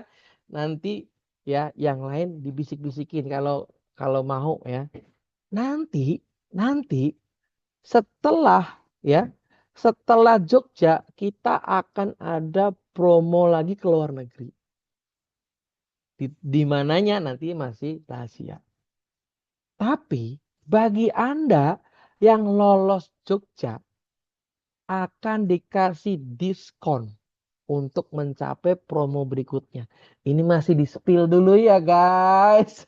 Nanti ya yang lain dibisik-bisikin kalau kalau mau ya. Nanti nanti setelah ya, setelah Jogja kita akan ada promo lagi ke luar negeri. Di mananya nanti masih rahasia. Tapi bagi Anda yang lolos Jogja akan dikasih diskon untuk mencapai promo berikutnya. Ini masih di-spill dulu ya guys.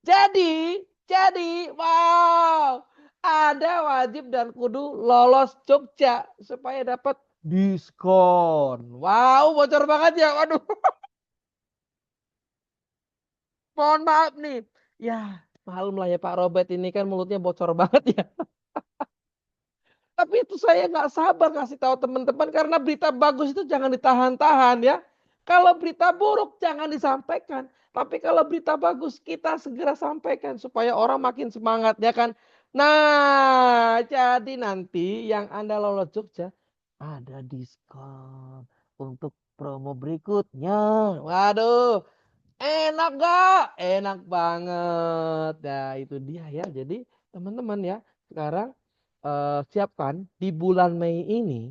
Jadi, wow, Anda wajib dan kudu lolos Jogja supaya dapat diskon. Wow, bocor banget ya. Waduh, mohon maaf nih. Ya, malum lah ya Pak Robert ini kan mulutnya bocor banget ya. Tapi itu saya nggak sabar kasih tahu teman-teman karena berita bagus itu jangan ditahan-tahan ya. Kalau berita buruk jangan disampaikan. Tapi kalau berita bagus kita segera sampaikan supaya orang makin semangat ya kan. Nah, jadi nanti yang Anda lolos Jogja ada diskon untuk promo berikutnya. Waduh, enak gak? Enak banget. Nah, itu dia ya. Jadi teman-teman ya, sekarang siapkan di bulan Mei ini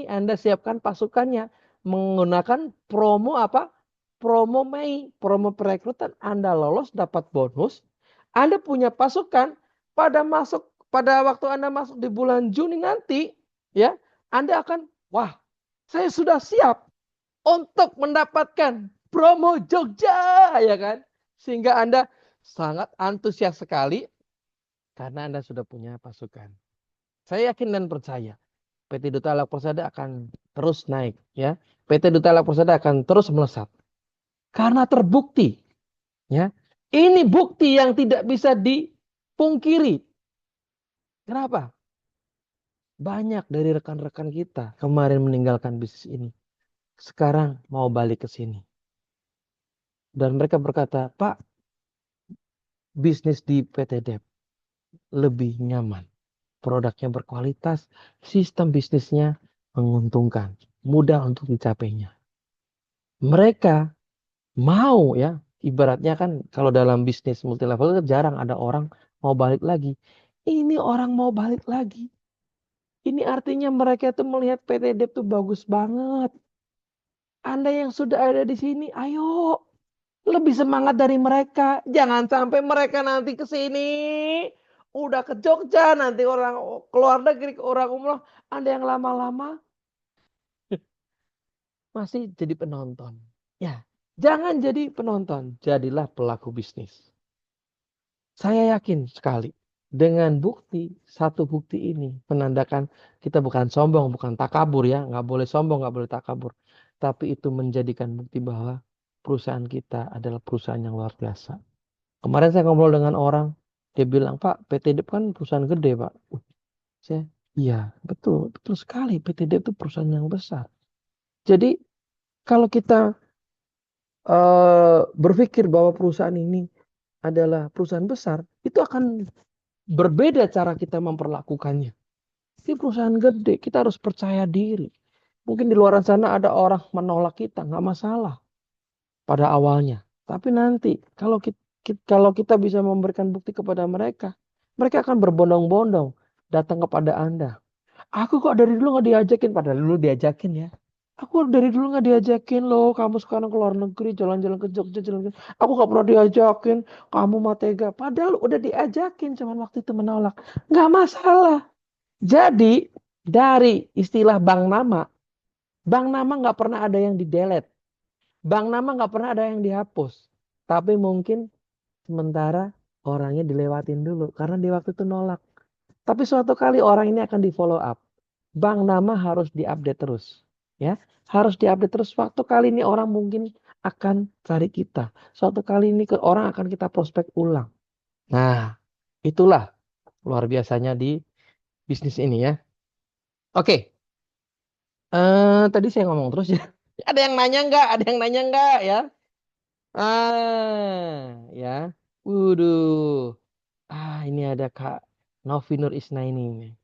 Anda siapkan pasukannya menggunakan promo apa? Promo Mei, promo perekrutan. Anda lolos dapat bonus. Anda punya pasukan pada waktu Anda masuk di bulan Juni nanti, ya, Anda akan, wah, saya sudah siap untuk mendapatkan promo Jogja, ya kan? Sehingga Anda sangat antusias sekali karena Anda sudah punya pasukan. Saya yakin dan percaya PT Duta Alam Persada akan terus naik ya. PT Duta Alam Persada akan terus melesat. Karena terbukti ya. Ini bukti yang tidak bisa dipungkiri. Kenapa? Banyak dari rekan-rekan kita kemarin meninggalkan bisnis ini. Sekarang mau balik ke sini. Dan mereka berkata, "Pak, bisnis di PT DEP lebih nyaman. Produknya berkualitas, sistem bisnisnya menguntungkan, mudah untuk dicapainya." Mereka mau ya, ibaratnya kan kalau dalam bisnis multi level itu jarang ada orang mau balik lagi. Ini orang mau balik lagi. Ini artinya mereka tuh melihat PT DEP tuh bagus banget. Anda yang sudah ada di sini, ayo lebih semangat dari mereka. Jangan sampai mereka nanti ke sini udah ke Jogja, nanti orang keluar negeri, orang umroh, Anda yang lama-lama masih jadi penonton. Ya, jangan jadi penonton, jadilah pelaku bisnis. Saya yakin sekali dengan satu bukti ini menandakan kita bukan sombong, bukan takabur ya, nggak boleh sombong, nggak boleh takabur. Tapi itu menjadikan bukti bahwa perusahaan kita adalah perusahaan yang luar biasa. Kemarin saya ngobrol dengan orang, dia bilang, "Pak, PT DEP kan perusahaan gede, Pak." Saya, iya, betul, betul sekali. PT DEP itu perusahaan yang besar. Jadi kalau kita berpikir bahwa perusahaan ini adalah perusahaan besar, itu akan berbeda cara kita memperlakukannya. Ini perusahaan gede, kita harus percaya diri. Mungkin di luar sana ada orang menolak kita, nggak masalah pada awalnya. Tapi nanti kalau kita bisa memberikan bukti kepada mereka, mereka akan berbondong-bondong datang kepada Anda. Aku kok dari dulu nggak diajakin, padahal dulu diajakin ya. Aku dari dulu nggak diajakin loh, kamu sekarang ke luar negeri, jalan-jalan ke Jogja, jalan-jalan. Aku nggak pernah diajakin, kamu mah tega. Padahal udah diajakin, cuman waktu itu menolak. Nggak masalah. Jadi dari istilah Bang Nama nggak pernah ada yang di-delete. Bang Nama nggak pernah ada yang dihapus. Tapi mungkin sementara orangnya dilewatin dulu karena di waktu itu nolak. Tapi suatu kali orang ini akan di follow up. Bank nama harus diupdate terus. Ya, harus diupdate terus. Suatu kali ini orang mungkin akan cari kita. Suatu kali ini ke orang akan kita prospek ulang. Nah, itulah luar biasanya di bisnis ini ya. Oke, tadi saya ngomong terus ya. Ada yang nanya nggak? Ada yang nanya nggak ya? Ya. Waduh. Ini ada Kak Novi Nur Isnaini.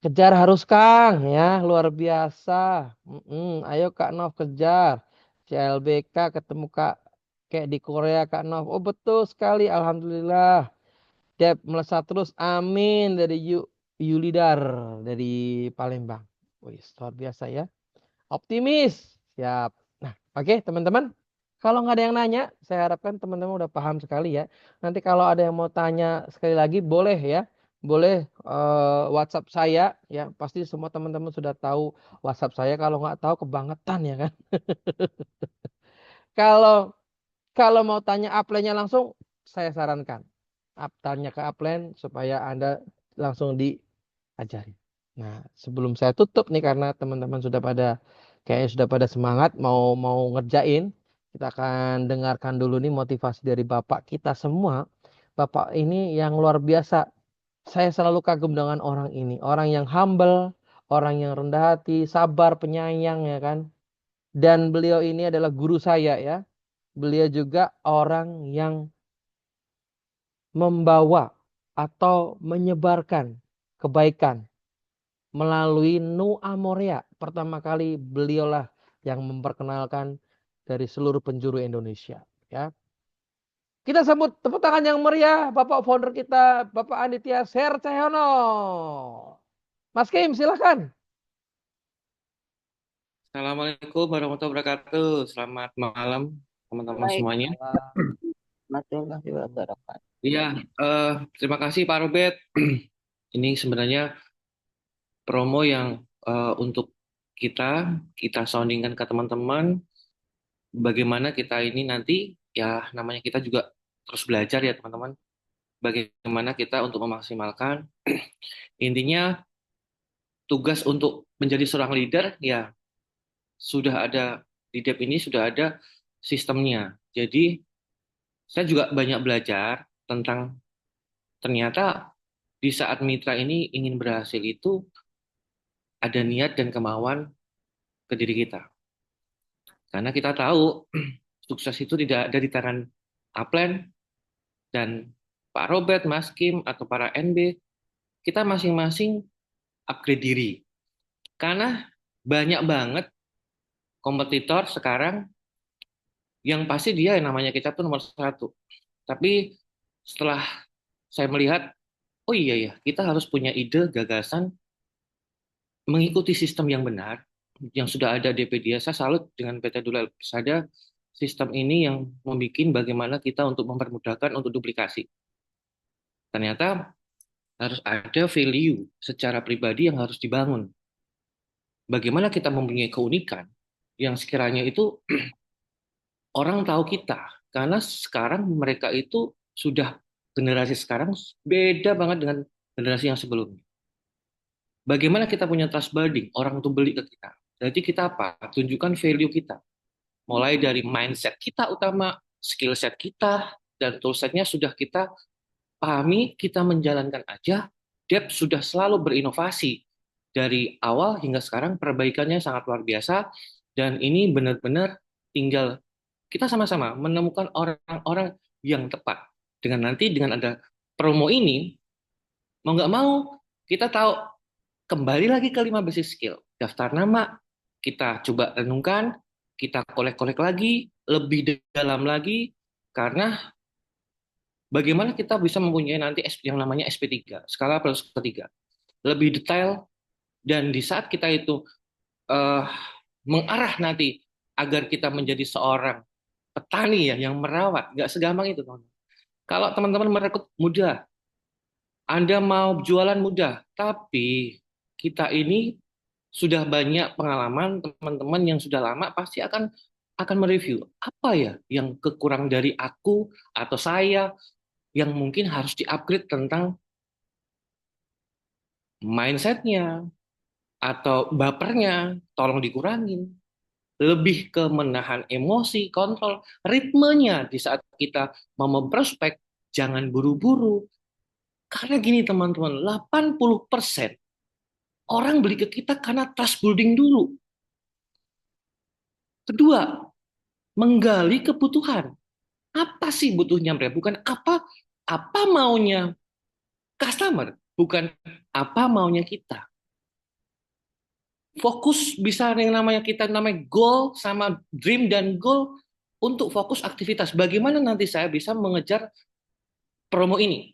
Kejar harus Kang ya, luar biasa. Ayo Kak Nov kejar. CLBK ketemu Kak kayak di Korea Kak Nov. Oh betul sekali, alhamdulillah. Dep melesat terus, amin dari Yulidar dari Palembang. Wih, luar biasa ya. Optimis. Siap. Nah, oke teman-teman. Kalau nggak ada yang nanya, saya harapkan teman-teman udah paham sekali ya. Nanti kalau ada yang mau tanya sekali lagi, boleh ya. Boleh WhatsApp saya ya. Pasti semua teman-teman sudah tahu WhatsApp saya. Kalau nggak tahu kebangetan ya kan. Kalau kalau mau tanya upline-nya langsung, saya sarankan. Tanya ke upline supaya Anda langsung diajari. Nah, sebelum saya tutup nih karena teman-teman sudah pada kayaknya sudah pada semangat mau mau ngerjain, kita akan dengarkan dulu nih motivasi dari Bapak kita semua. Bapak ini yang luar biasa. Saya selalu kagum dengan orang ini, orang yang humble, orang yang rendah hati, sabar, penyayang ya kan. Dan beliau ini adalah guru saya ya. Beliau juga orang yang membawa atau menyebarkan kebaikan melalui Nu Amoria. Pertama kali beliaulah yang memperkenalkan dari seluruh penjuru Indonesia. Ya, kita sambut tepuk tangan yang meriah Bapak founder kita, Bapak Aditya Ser Cahyono. Mas Kim, silakan. Assalamualaikum warahmatullahi wabarakatuh. Selamat malam teman-teman semuanya. Waalaikumsalam warahmatullahi wabarakatuh. Iya, terima kasih Pak Robert. Ini sebenarnya promo yang untuk kita soundingkan ke teman-teman. Bagaimana kita ini nanti ya namanya kita juga terus belajar ya teman-teman. Bagaimana kita untuk memaksimalkan intinya tugas untuk menjadi seorang leader ya sudah ada di DEP ini sudah ada sistemnya. Jadi saya juga banyak belajar tentang ternyata di saat mitra ini ingin berhasil itu ada niat dan kemauan ke diri kita. Karena kita tahu sukses itu tidak ada di tangan Upland dan Pak Robert, Mas Kim, atau para NB. Kita masing-masing upgrade diri. Karena banyak banget kompetitor sekarang yang pasti dia yang namanya kita tuh nomor satu. Tapi setelah saya melihat, oh iya ya, kita harus punya ide, gagasan, mengikuti sistem yang benar yang sudah ada DP dia. Saya salut dengan PT Dular Persada sistem ini yang membuat bagaimana kita untuk mempermudahkan untuk duplikasi. Ternyata harus ada value secara pribadi yang harus dibangun. Bagaimana kita mempunyai keunikan yang sekiranya itu orang tahu kita. Karena sekarang mereka itu sudah generasi sekarang beda banget dengan generasi yang sebelumnya. Bagaimana kita punya trust building, orang untuk beli ke kita. Jadi kita apa? Tunjukkan value kita. Mulai dari mindset kita utama, skill set kita, dan toolsetnya sudah kita pahami, kita menjalankan aja. Dep sudah selalu berinovasi. Dari awal hingga sekarang perbaikannya sangat luar biasa. Dan ini benar-benar tinggal kita sama-sama menemukan orang-orang yang tepat. Dengan nanti dengan ada promo ini, mau nggak mau, kita tahu kembali lagi ke 5 basic skill. Daftar nama, kita coba renungkan, kita kolek-kolek lagi, lebih dalam lagi, karena bagaimana kita bisa mempunyai nanti yang namanya SP3, skala plus ketiga. Lebih detail, dan di saat kita itu uh, mengarah nanti agar kita menjadi seorang petani ya yang merawat, nggak segampang itu teman. Kalau teman-teman merekrut mudah, Anda mau jualan mudah, tapi kita ini sudah banyak pengalaman teman-teman yang sudah lama pasti akan mereview apa ya yang kekurang dari aku atau saya yang mungkin harus di-upgrade tentang mindset-nya atau bapernya, tolong dikurangin. Lebih ke menahan emosi, kontrol, ritmenya di saat kita mau memprospek, jangan buru-buru. Karena gini teman-teman, 80% orang beli ke kita karena trust building dulu. Kedua, menggali kebutuhan. Apa sih butuhnya mereka? Bukan apa maunya customer, bukan apa maunya kita. Fokus bisa yang namanya kita namanya goal sama dream dan goal untuk fokus aktivitas. Bagaimana nanti saya bisa mengejar promo ini?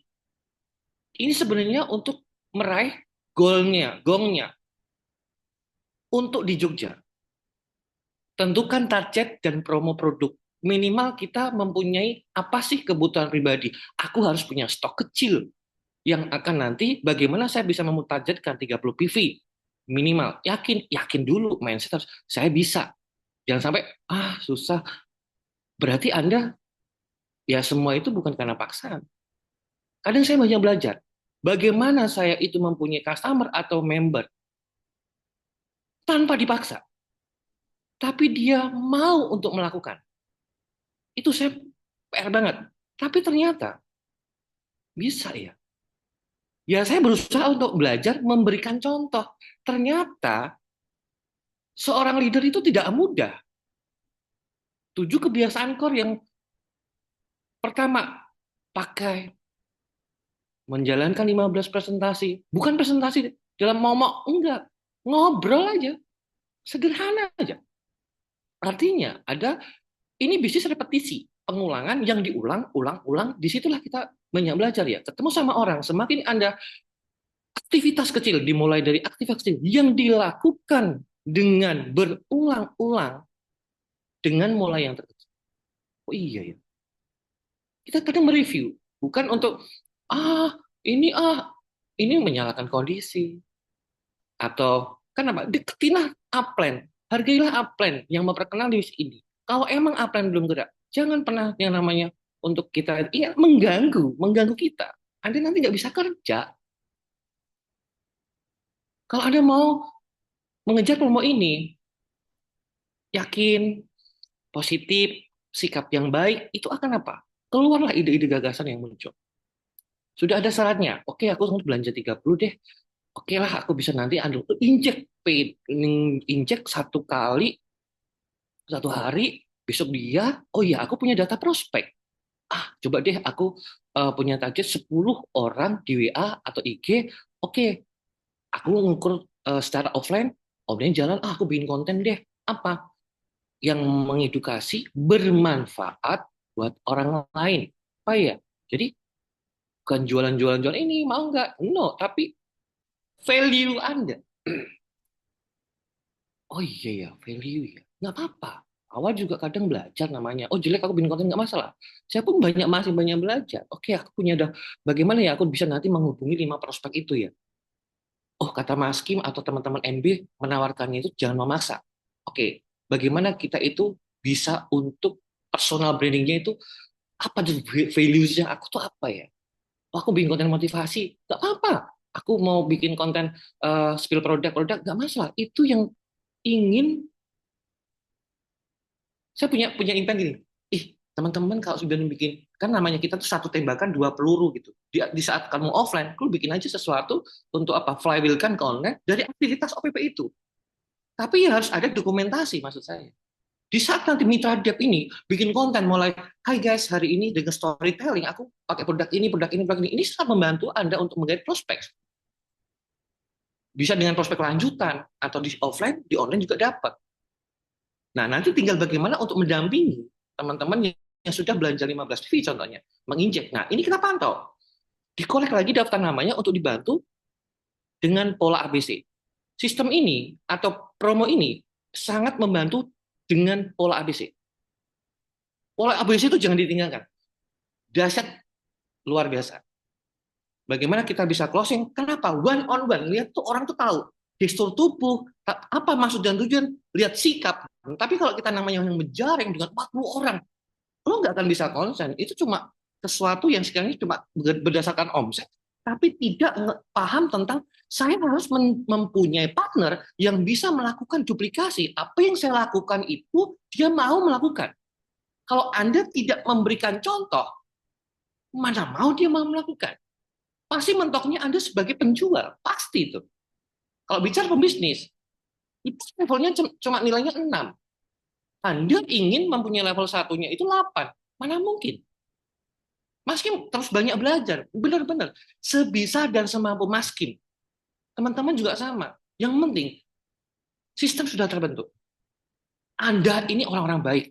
Ini sebenarnya untuk meraih goalnya, gongnya untuk di Jogja. Tentukan target dan promo produk. Minimal kita mempunyai apa sih kebutuhan pribadi. Aku harus punya stok kecil yang akan nanti bagaimana saya bisa memutargetkan 30 PV minimal. Yakin dulu mindset harus saya bisa. Jangan sampai susah. Berarti Anda ya semua itu bukan karena paksaan. Kadang saya banyak belajar. Bagaimana saya itu mempunyai customer atau member tanpa dipaksa. Tapi dia mau untuk melakukan. Itu saya PR banget. Tapi ternyata bisa ya. Ya saya berusaha untuk belajar memberikan contoh. Ternyata seorang leader itu tidak mudah. 7 kebiasaan core yang pertama, pakai menjalankan 15 presentasi. Bukan presentasi dalam momok, enggak. Ngobrol aja. Sederhana aja. Artinya ada ini bisnis repetisi, pengulangan yang diulang, ulang, ulang. Disitulah kita banyak belajar ya. Ketemu sama orang, semakin Anda aktivitas kecil, dimulai dari aktivitas kecil yang dilakukan dengan berulang-ulang, dengan mulai yang terkecil. Oh iya ya. Kita kadang mereview, bukan untuk ah ini ini menyalahkan kondisi atau kan apa? Deketinlah upline, hargailah upline yang memperkenal di ini. Kalau emang upline belum gerak, jangan pernah yang namanya untuk kita mengganggu kita. Anda nanti nggak bisa kerja. Kalau Anda mau mengejar promo ini, yakin, positif, sikap yang baik, itu akan apa? Keluarlah ide-ide gagasan yang muncul. Sudah ada syaratnya. Oke, aku mau belanja 30 deh. Oke lah, aku bisa nanti injek satu kali, satu hari, besok dia, oh iya, aku punya data prospek. Coba deh aku punya target 10 orang di WA atau IG. Oke, aku ngukur secara offline jalan, aku bikin konten deh. Apa? Yang mengedukasi, bermanfaat buat orang lain. Apa ya? Jadi bukan jualan-jualan ini mau nggak? No, tapi value Anda. Oh iya ya, value ya. Nggak apa-apa. Awal juga kadang belajar namanya. Oh jelek aku bikin konten nggak masalah. Saya pun masih banyak belajar. Oke, aku punya dah. Bagaimana ya aku bisa nanti menghubungi 5 prospek itu ya? Oh kata Mas Kim atau teman-teman NB menawarkannya itu jangan memaksa. Oke, bagaimana kita itu bisa untuk personal brandingnya itu apa tuh values-nya aku tuh apa ya? Oh, aku bikin konten motivasi, nggak apa-apa. Aku mau bikin konten spill produk-produk, nggak masalah. Itu yang ingin saya punya impian gini. Teman-teman kalau sudah bikin kan namanya kita tuh satu tembakan 2 peluru gitu. Di saat kamu offline, lu bikin aja sesuatu untuk apa? Flywheel kan konten dari aktivitas OPP itu. Tapi ya harus ada dokumentasi maksud saya. Di saat nanti mitra dev ini bikin konten mulai, hai guys, hari ini dengan storytelling aku pakai produk ini, produk ini, produk ini. Ini sangat membantu Anda untuk menggait prospek. Bisa dengan prospek lanjutan atau di offline, di online juga dapat. Nah, nanti tinggal bagaimana untuk mendampingi teman-teman yang sudah belanja 15 PV contohnya, menginjek. Nah, ini kita pantau. Dikolek lagi daftar namanya untuk dibantu dengan pola ABC. Sistem ini atau promo ini sangat membantu dengan pola ABC. Pola ABC itu jangan ditinggalkan. Dahsyat luar biasa. Bagaimana kita bisa closing? Kenapa? One on one. Lihat tuh orang tuh tahu gestur tubuh, apa maksud dan tujuan, lihat sikap. Tapi kalau kita namanya yang menjaring dengan 40 orang, lo nggak akan bisa konsen. Itu cuma sesuatu yang sekarang cuma berdasarkan omset, tapi tidak paham tentang saya harus mempunyai partner yang bisa melakukan duplikasi. Apa yang saya lakukan itu dia mau melakukan. Kalau Anda tidak memberikan contoh, mana mau dia mau melakukan? Pasti mentoknya Anda sebagai penjual, pasti itu. Kalau bicara pembisnis, itu levelnya cuma nilainya 6. Anda ingin mempunyai level satunya itu 8. Mana mungkin? Mas Kim terus banyak belajar. Benar-benar. Sebisa dan semampu Mas Kim. Teman-teman juga sama. Yang penting, sistem sudah terbentuk. Anda ini orang-orang baik.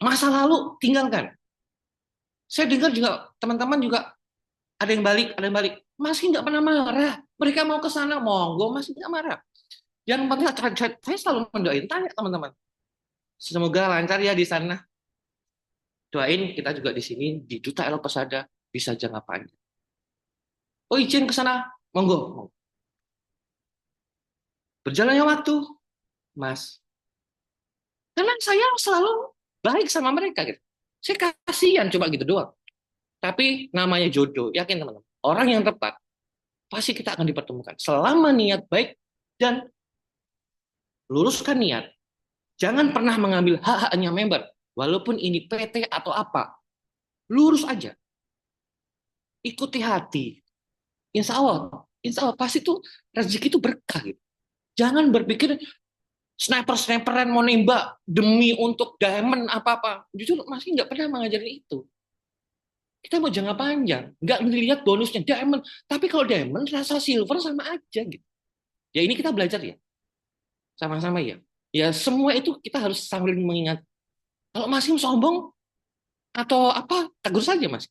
Masa lalu tinggalkan. Saya dengar juga teman-teman juga ada yang balik, ada yang balik. Mas Kim nggak pernah marah. Mereka mau ke sana, monggo, Mas Kim nggak marah. Yang penting, saya selalu mendoain, tanya teman-teman. Semoga lancar ya di sana. Doain kita juga di sini, di Duta Elo Pesada, bisa jangka panjang. Oh izin ke sana, monggo. Berjalannya waktu, Mas. Karena saya selalu baik sama mereka gitu. Saya kasihan cuma gitu doang. Tapi namanya jodoh, yakin teman-teman. Orang yang tepat pasti kita akan dipertemukan. Selama niat baik dan luruskan niat. Jangan pernah mengambil hak-haknya member, walaupun ini PT atau apa. Lurus aja. Ikuti hati. Insya Allah pasti tuh rezeki itu berkah gitu. Jangan berpikir sniper-sniperan mau nembak demi untuk diamond apa-apa. Jujur masih nggak pernah mengajarin itu. Kita mau jangka panjang, nggak melihat bonusnya diamond. Tapi kalau diamond rasa silver sama aja gitu. Ya ini kita belajar ya, sama-sama ya. Ya semua itu kita harus sambil mengingat. Kalau masih sombong atau apa, tegur saja mas.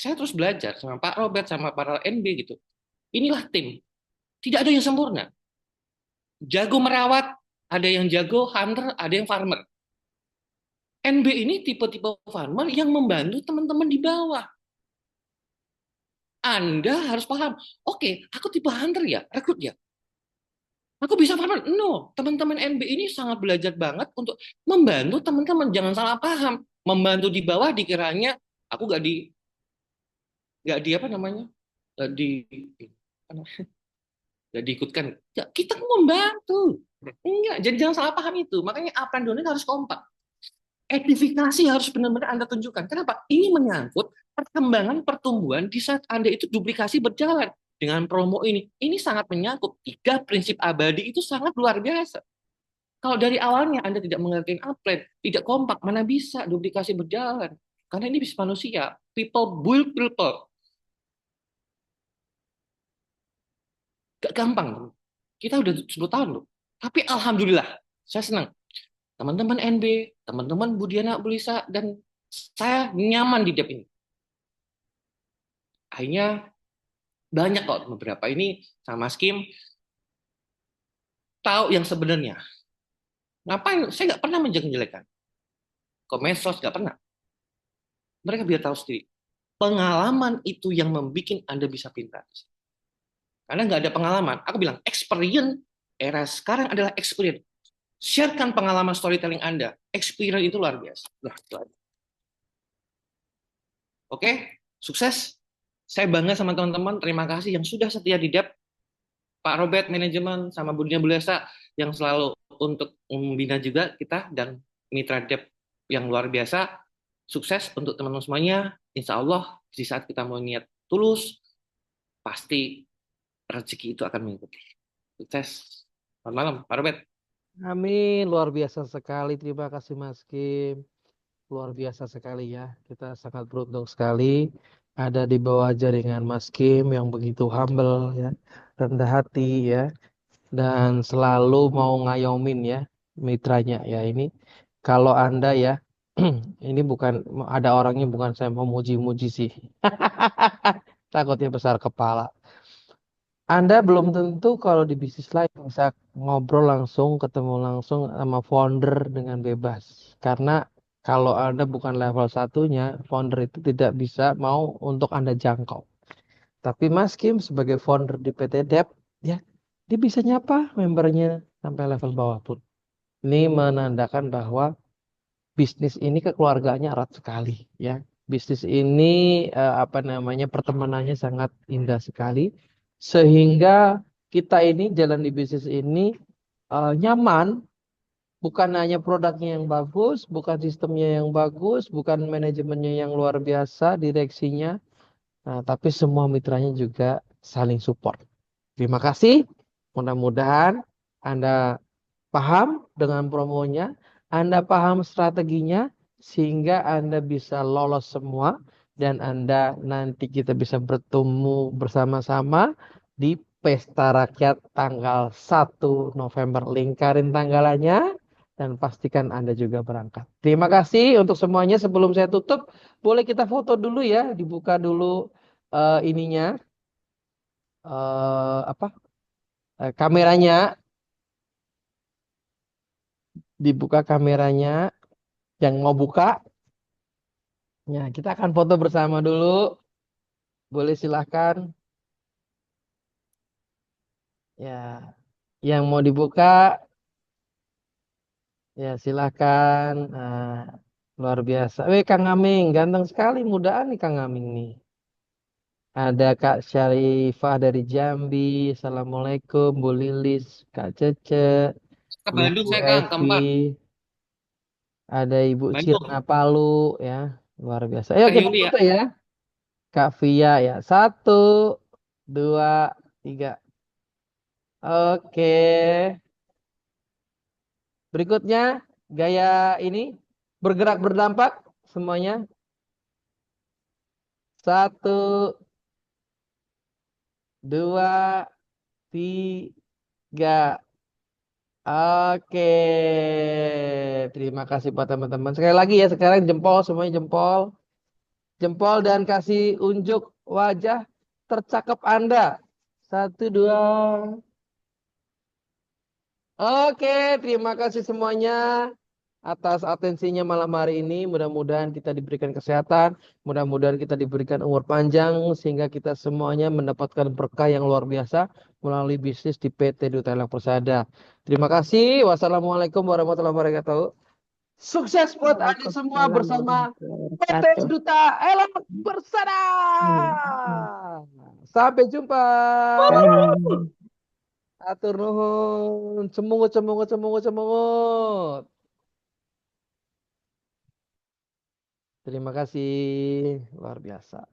Saya terus belajar sama Pak Robert sama para NB gitu. Inilah tim. Tidak ada yang sempurna. Jago merawat, ada yang jago hunter, ada yang farmer. NB ini tipe-tipe farmer yang membantu teman-teman di bawah. Anda harus paham, oke, aku tipe hunter ya, rekrut ya. Aku bisa farmer. No, teman-teman NB ini sangat belajar banget untuk membantu teman-teman. Jangan salah paham. Membantu di bawah dikiranya aku gak di apa namanya, gak di gak diikutkan. Ya, kita membantu. Enggak, jadi jangan salah paham itu. Makanya apa yang harus kompak. Edifikasi harus benar-benar Anda tunjukkan. Kenapa? Ini menyangkut perkembangan pertumbuhan di saat Anda itu duplikasi berjalan dengan promo ini. Ini sangat menyangkut 3 prinsip abadi itu sangat luar biasa. Kalau dari awalnya Anda tidak mengerti upline, tidak kompak, mana bisa duplikasi berjalan? Karena ini bisa manusia. People build people. Gak gampang. Kita udah 10 tahun loh. Tapi alhamdulillah, saya senang. Teman-teman NB, teman-teman Budiana Bulisa, dan saya nyaman di Dep ini. Akhirnya banyak kok beberapa ini sama Skim tahu yang sebenarnya. Ngapain? Saya nggak pernah menjelek-jelekan. Komensos nggak pernah. Mereka biar tahu sendiri. Pengalaman itu yang membuat Anda bisa pintar. Karena nggak ada pengalaman. Aku bilang, experience era sekarang adalah experience. Sharekan pengalaman storytelling Anda. Experience itu luar biasa. Nah, itu aja. Oke, sukses. Saya bangga sama teman-teman. Terima kasih yang sudah setia di Dep. Pak Robert, manajemen, sama Budinya Bulesa yang selalu untuk membina juga kita, dan mitra Dep yang luar biasa. Sukses untuk teman-teman semuanya. Insya Allah, di saat kita mau niat tulus, pasti rezeki itu akan mengikuti. Sukses. Selamat malam, Pak Robert. Amin, luar biasa sekali. Terima kasih Mas Kim. Luar biasa sekali ya. Kita sangat beruntung sekali ada di bawah jaringan Mas Kim yang begitu humble ya, rendah hati ya, dan selalu mau ngayomin ya mitranya ya ini. Kalau Anda ya, ini bukan ada orangnya, bukan saya mau muji-muji sih. Takutnya besar kepala. Anda belum tentu kalau di bisnis lain bisa ngobrol langsung, ketemu langsung sama founder dengan bebas. Karena kalau Anda bukan level satunya, founder itu tidak bisa mau untuk Anda jangkau. Tapi Mas Kim sebagai founder di PT Dep, ya, dia bisa nyapa membernya sampai level bawah pun. Ini menandakan bahwa bisnis ini kekeluargaannya erat sekali ya. Bisnis ini apa namanya pertemanannya sangat indah sekali sehingga kita ini jalan di bisnis ini nyaman, bukan hanya produknya yang bagus, bukan sistemnya yang bagus, bukan manajemennya yang luar biasa, direksinya, tapi semua mitranya juga saling support. Terima kasih. Mudah-mudahan Anda paham dengan promonya, Anda paham strateginya, sehingga Anda bisa lolos semua, dan Anda nanti kita bisa bertemu bersama-sama di Pesta Rakyat tanggal 1 November. Lingkarin tanggalannya, dan pastikan Anda juga berangkat. Terima kasih untuk semuanya. Sebelum saya tutup, boleh kita foto dulu ya, dibuka dulu ininya, apa kameranya, dibuka kameranya yang mau buka. Ya, kita akan foto bersama dulu. Boleh silahkan. Ya, yang mau dibuka, ya silahkan. Luar biasa. Kang Aming, ganteng sekali, mudaan nih Kang Aming nih. Ada Kak Syarifah dari Jambi. Assalamualaikum, Bu Lilis, Kak Cece, Ke Bandung Ibu saya Kang, Evi, keempat. ada Ibu Cirna Bandung. Palu, ya, luar biasa. Ayo Teh kita Yuli ya. foto ya, Kak Via ya. 1, 2, 3. Oke. Berikutnya gaya ini bergerak berdampak semuanya. 1, 2, 3. Oke. Terima kasih buat teman-teman. Sekali lagi ya, sekarang jempol semuanya, jempol. Jempol dan kasih unjuk wajah tercakap Anda. 1, 2. Oke, terima kasih semuanya atas atensinya malam hari ini. Mudah-mudahan kita diberikan kesehatan, mudah-mudahan kita diberikan umur panjang, sehingga kita semuanya mendapatkan berkah yang luar biasa melalui bisnis di PT Duta Elang Persada. Terima kasih. Wassalamualaikum warahmatullahi wabarakatuh. Sukses buat Anda semua Waalaikumsalam bersama warahmatullahi PT wabarakatuh. Duta Elang Persada. Hmm. Sampai jumpa. Amin. Atur nuhun. Semungut, semungut, semungut, semungut. Terima kasih. Luar biasa.